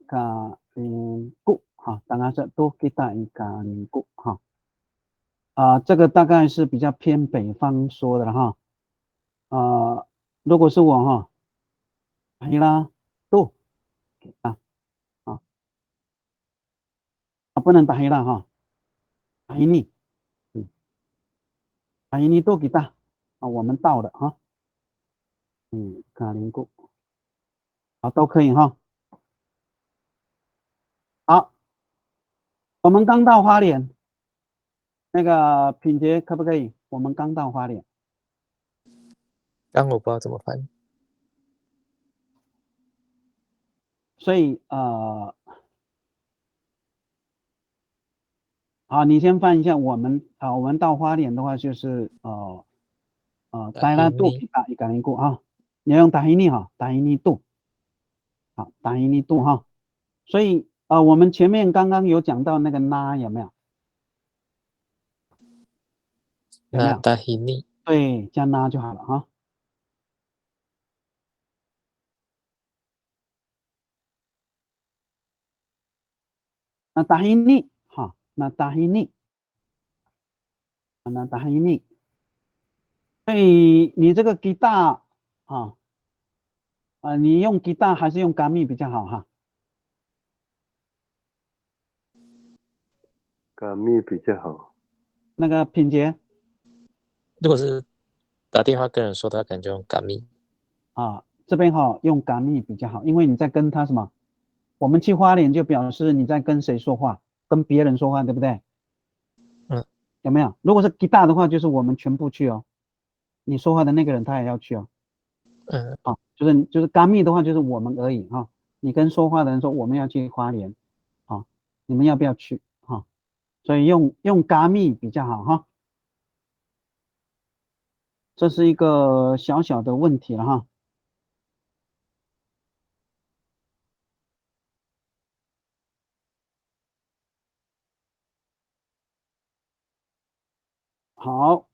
Kalingku当阿萨多给大一Kalingku这个大概是比较偏北方说的了如果是我啦，都 kita 不能打黑了哈，打黑你打黑你都kita 我们到了哈，卡林固都可以哈。好，我们刚到花莲，那个品杰可不可以？我们刚到花莲，刚我不知道怎么翻。所以好，你先翻一下我们到花莲的话就是待拉度kita一个人过啊，你要用打黑尼哈，打黑尼度，好，打黑尼度哈，所以我们前面刚刚有讲到那个拉有没有？那达希尼，对，加拉就好了哈。那达希尼哈，那达希尼，那达希尼，所以你这个吉他你用吉他还是用嘎密比较好哈？嘎密比较好。那个品杰，如果是打电话跟人说的话，可能就用嘎密。这边用嘎密比较好，因为你在跟他什么？我们去花莲就表示你在跟谁说话，跟别人说话，对不对？有没有？如果是吉他的话，就是我们全部去哦。你说话的那个人他也要去哦。就是嘎密的话，就是我们而已哈。你跟说话的人说我们要去花莲，你们要不要去哈？所以用嘎密比较好哈。这是一个小小的问题了哈。好，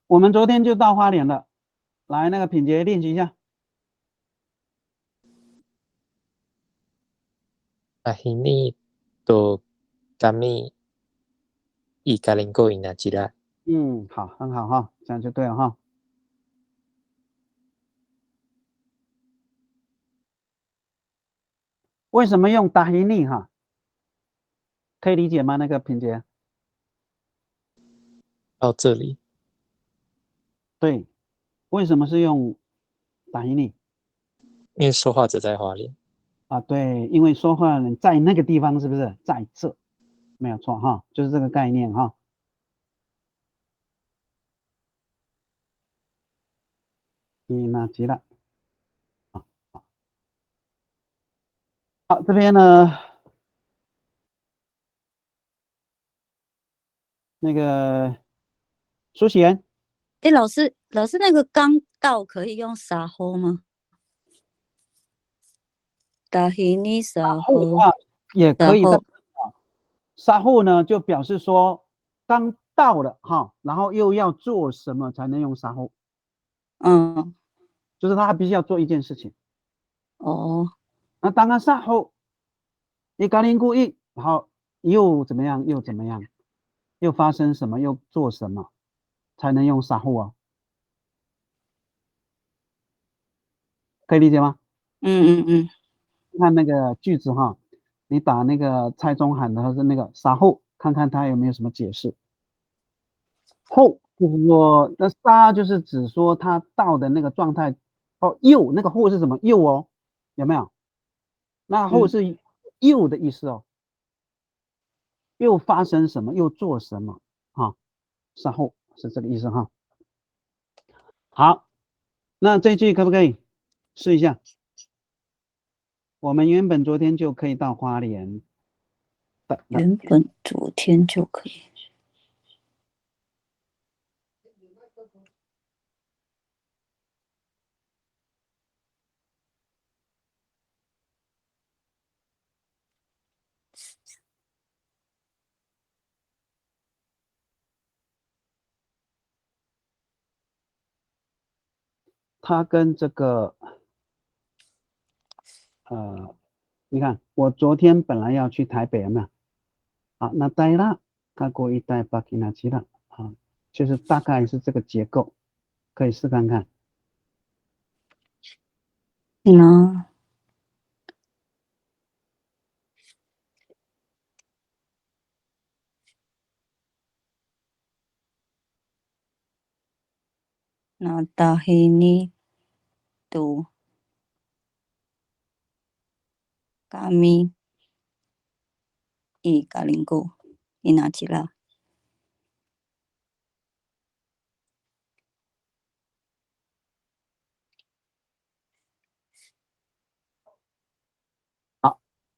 我们昨天就到花莲了，来那个品杰练习一下。达希尼都嘎密伊嘎林够伊那吉拉。好，很好哈，这样就对了哈。为什么用达希尼哈？可以理解吗？那个品杰？到这里。对，为什么是用达希尼？因为说话者在花莲。对，因为说话人在那个地方，是不是在这？没有错哈，就是这个概念哈。那急了。好，这边呢，那个苏贤。老师，那个刚到可以用撒呼吗？达希尼撒呼也可以的。撒呼呢，就表示说刚到了哈，然后又要做什么才能用撒呼？就是他必须要做一件事情。那当他撒呼，你赶紧故意，然后又怎么样？又发生什么？又做什么才能用撒呼啊？可以理解吗？看那个句子哈，你打那个蔡宗涵的，还是那个撒呼，看看他有没有什么解释。后就是说，那撒就是指说他到的那个状态。又那个后是什么？又哦，有没有？那后是又的意思哦。又发生什么？又做什么？撒后是这个意思哈。好，那这句可不可以试一下？我们原本昨天就可以到花莲。原本昨天就可以。它跟这个你看我昨天本来要去台北嘛，那待了过一待巴基纳基了就是大概是这个结构，可以试看看。那tahini tu kami i Kalingko Inachila.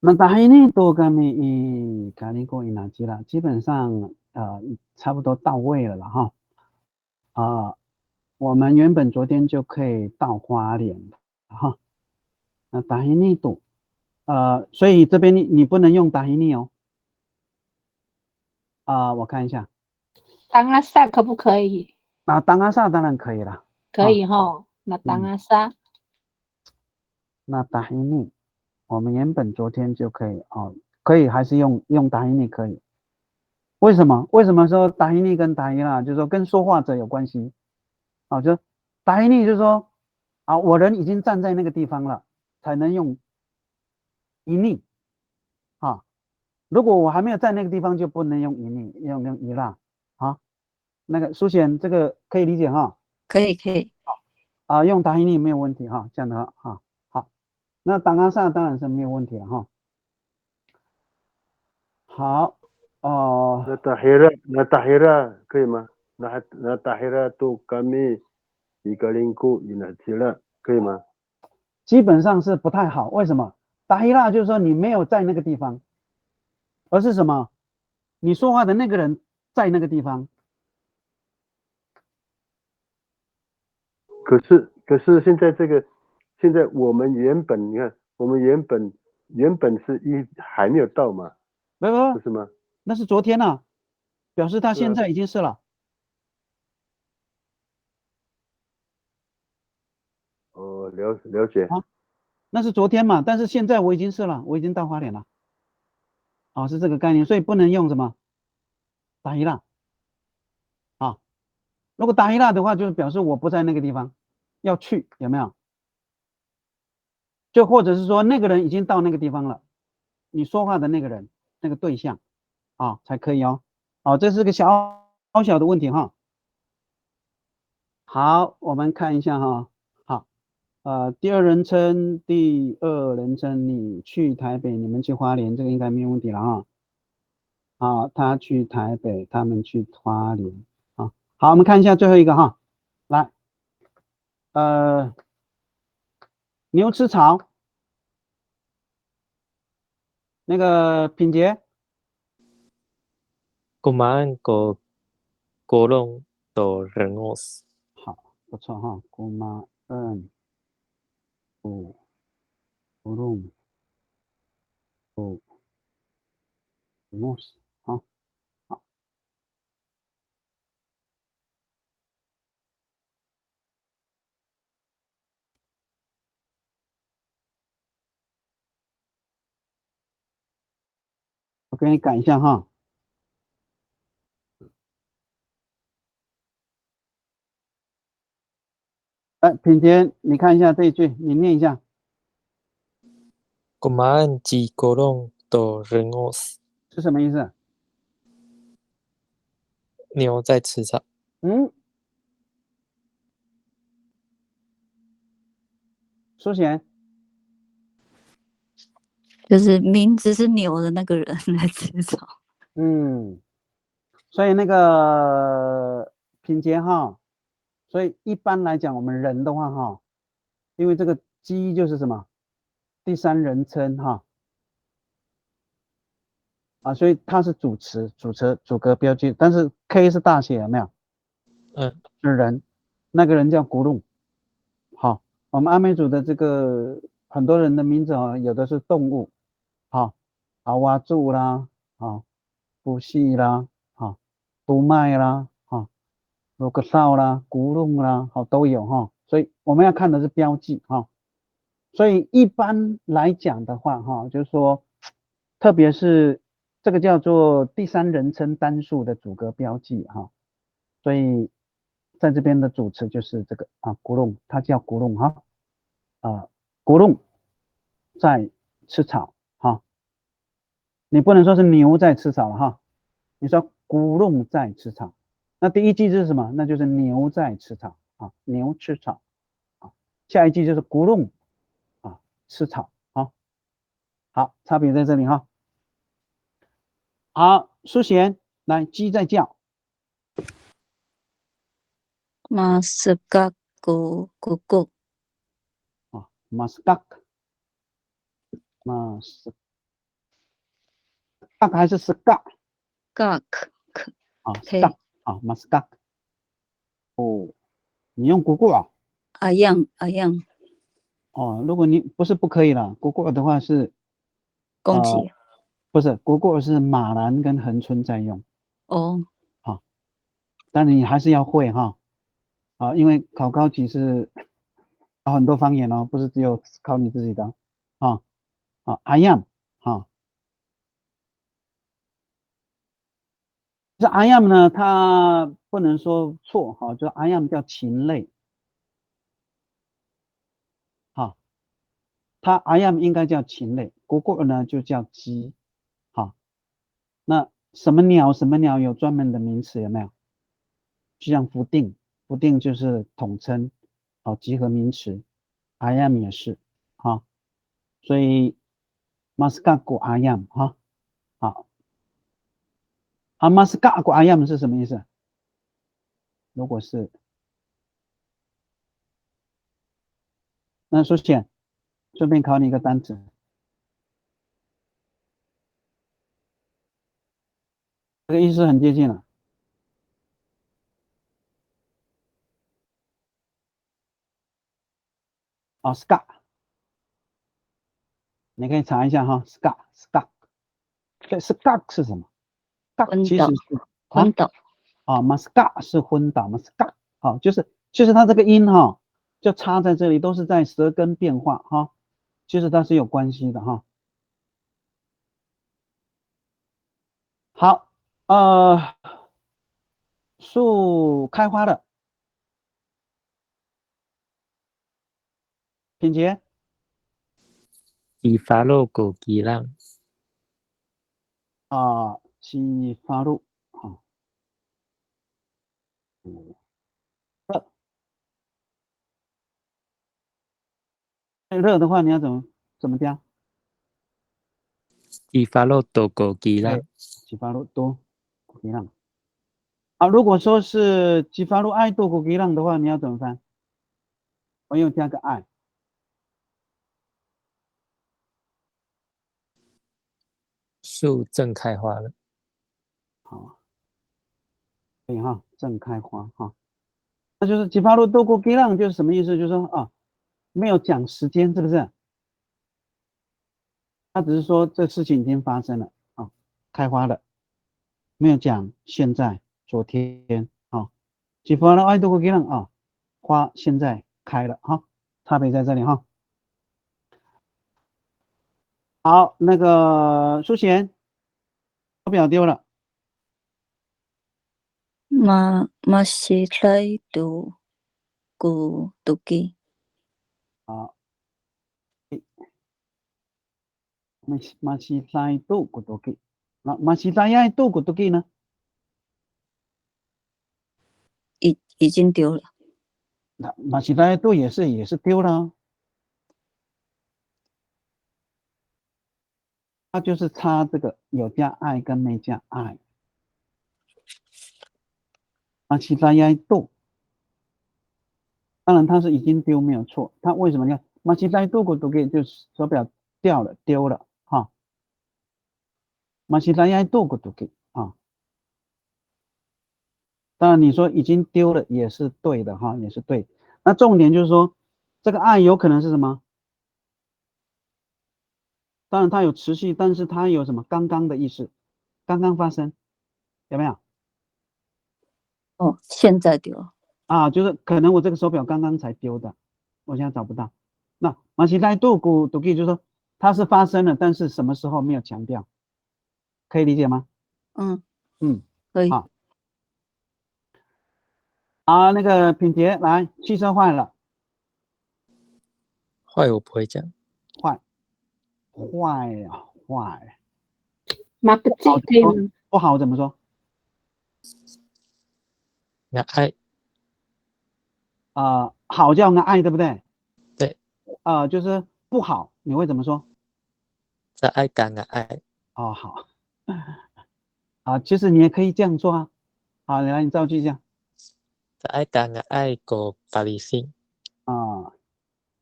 那Tahini都kami i Kaliko Inachila，基本上差不多到位了哈。我们原本昨天就可以到花莲了哈。那Tahini都所以这边你不能用Tahini哦。我看一下。当阿萨可不可以？当阿萨当然可以了。可以哈。那当阿萨。那Tahini。我们原本昨天就可以可以还是用Tahini可以？为什么？为什么说Tahini跟Tahila就是说跟说话者有关系？就Tahini就是说我人已经站在那个地方了，才能用ini如果我还没有在那个地方，就不能用ini，用ila那个苏贤这个可以理解哈？可以。用Tahini没有问题哈，这样的好。那当阿萨当然是没有问题了哈。好，那tahira可以吗？那tahira tu kami i Kalingko Inachila可以吗？基本上是不太好，为什么？tahila就是说你没有在那个地方，而是什么？你说话的那个人在那个地方。可是现在我们原本你看，我们原本是还没有到嘛？不是吗？那是昨天啊，表示他现在已经是了。了解。那是昨天嘛，但是现在我已经是了，我已经到花莲了。是这个概念，所以不能用什么tahila如果tahila的话，就是表示我不在那个地方，要去，有没有？就或者是说那个人已经到那个地方了，你说话的那个人那个对象才可以哦。这是个小小的问题哈。好，我们看一下哈。好，第二人称你去台北，你们去花莲，这个应该没有问题了哈。他去台北，他们去花莲好，我们看一下最后一个哈。来，牛吃草，那个品杰。Kumain ko golong to rengos。好，不错哈。kumain ko golong to rengos。好。我给你改一下哈。品杰，你看一下这一句，你念一下。Kumain ji golong to rengos。是什么意思？牛在吃草。苏贤。就是名字是牛的那个人来吃草。所以那个品杰哈，所以一般来讲，我们人的话哈，因为这个鸡就是什么第三人称哈所以它是主词、主格标记，但是 K 是大写，有没有？是人，那个人叫古鲁。好，我们阿美族的这个很多人的名字有的是动物，阿瓦柱啦，布西啦，杜麦啦，罗克绍啦，古鲁啦，都有所以我们要看的是标记所以一般来讲的话就是说，特别是这个叫做第三人称单数的主格标记所以在这边的主词就是这个古鲁，它叫古鲁古龙在吃草哈，你不能说是牛在吃草了哈，你说古龙在吃草，那第一句是什么？那就是牛在吃草啊，牛吃草啊，下一句就是古龙啊吃草啊，好，差别在这里哈。好，苏贤来，鸡在叫。Maskak guguk. Maskak， maskak 还是 skak？ Gak. skak maskak。哦，你用咕咕啊？Ayam. 哦，如果你不是不可以了，咕咕的话是公鸡。不是咕咕是马兰跟恒春在用。哦。好，但是你还是要会哈。啊，因为考高级是很多方言哦，不是只有考你自己的啊。I am 啊，这 I am 呢，它不能说错哈，就 I am 叫禽类，好，它 I am 应该叫禽类，蝈蝈呢就叫鸡，好，那什么鸟有专门的名词有没有？就像福定就是统称，集合名词 ，I am 也是，好，所以 Maskak I am 哈，好，Maskak I am 是什么意思？如果是那首先顺便考你一个单词，这个意思很接近了。skak， 你可以查一下哈 ，skak， 对 ，skak 是什么 ？skak 其实是昏倒。maskak 是昏倒 ，maskak 好，就是它这个音哈，就插在这里，都是在舌根变化哈，其实它是有关系的哈。好，树开花了，品杰。鸡发肉狗鸡浪。鸡发肉热的话你要怎么加？鸡发肉多狗鸡浪。鸡发肉多狗鸡浪。如果说是鸡发肉爱多狗鸡浪的话，你要怎么翻？我又加个爱。树正开花了。好，可以哈，正开花哈。那就是鸡发肉多狗鸡浪就是什么意思？就是说没有讲时间，是不是？他只是说这事情已经发生了开花了，没有讲现在、昨天鸡发肉爱多狗鸡浪花现在开了哈，差别在这里哈。好，那个苏贤，手表丢了。Masih itu kutuki。好，masih itu kutuki。那masih itu kutuki呢？已经丢了。那masih itu也是丢了。它就是差这个有加爱跟没加爱。masih itu， 当然它是已经丢没有错。它为什么呢？masih itu kutuki就是手表掉了丢了哈。masih itu kutuki当然你说已经丢了也是对的哈，也是对。那重点就是说这个爱有可能是什么？当然它有持续，但是它有什么刚刚的意思，刚刚发生，有没有？现在丢了。就是可能我这个手表刚刚才丢的，我现在找不到。那马西来杜古杜基就是说它是发生了，但是什么时候没有强调，可以理解吗？可以。那个品杰来，汽车坏了。坏我不会讲，坏，坏啊，坏。马不好可以吗？不好怎么说？我爱，好叫爱，对不对？对，就是不好，你会怎么说？在爱干我爱，哦，好。其实你也可以这样做啊。好，来，你造句一下。在爱干我爱个巴黎信，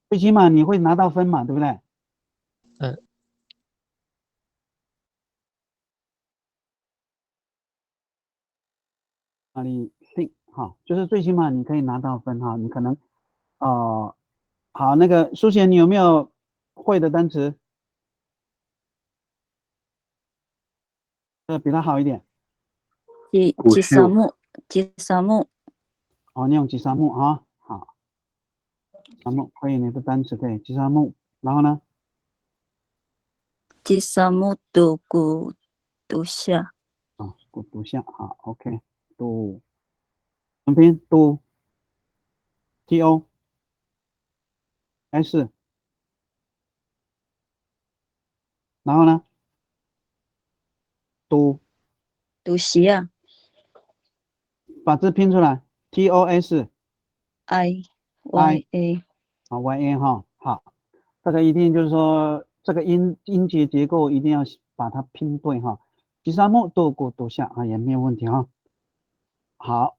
最起码你会拿到分嘛，对不对？嗯，你信哈，就是最起码你可以拿到分哈。你可能好，那个苏贤，你有没有会的单词？比他好一点。吉萨木，吉萨木。你用吉萨木啊，好，吉萨木可以，你的单词对，吉萨木，然后呢？吉萨木读古读下。读下，好 ，OK， 读，怎么拼？读 ，TOS，然后呢？读下，把字拼出来 ，TOSIYA，哈，好，这个一定就是说这个音节结构一定要把它拼对哈。吉萨木读古读下也没有问题哈。好。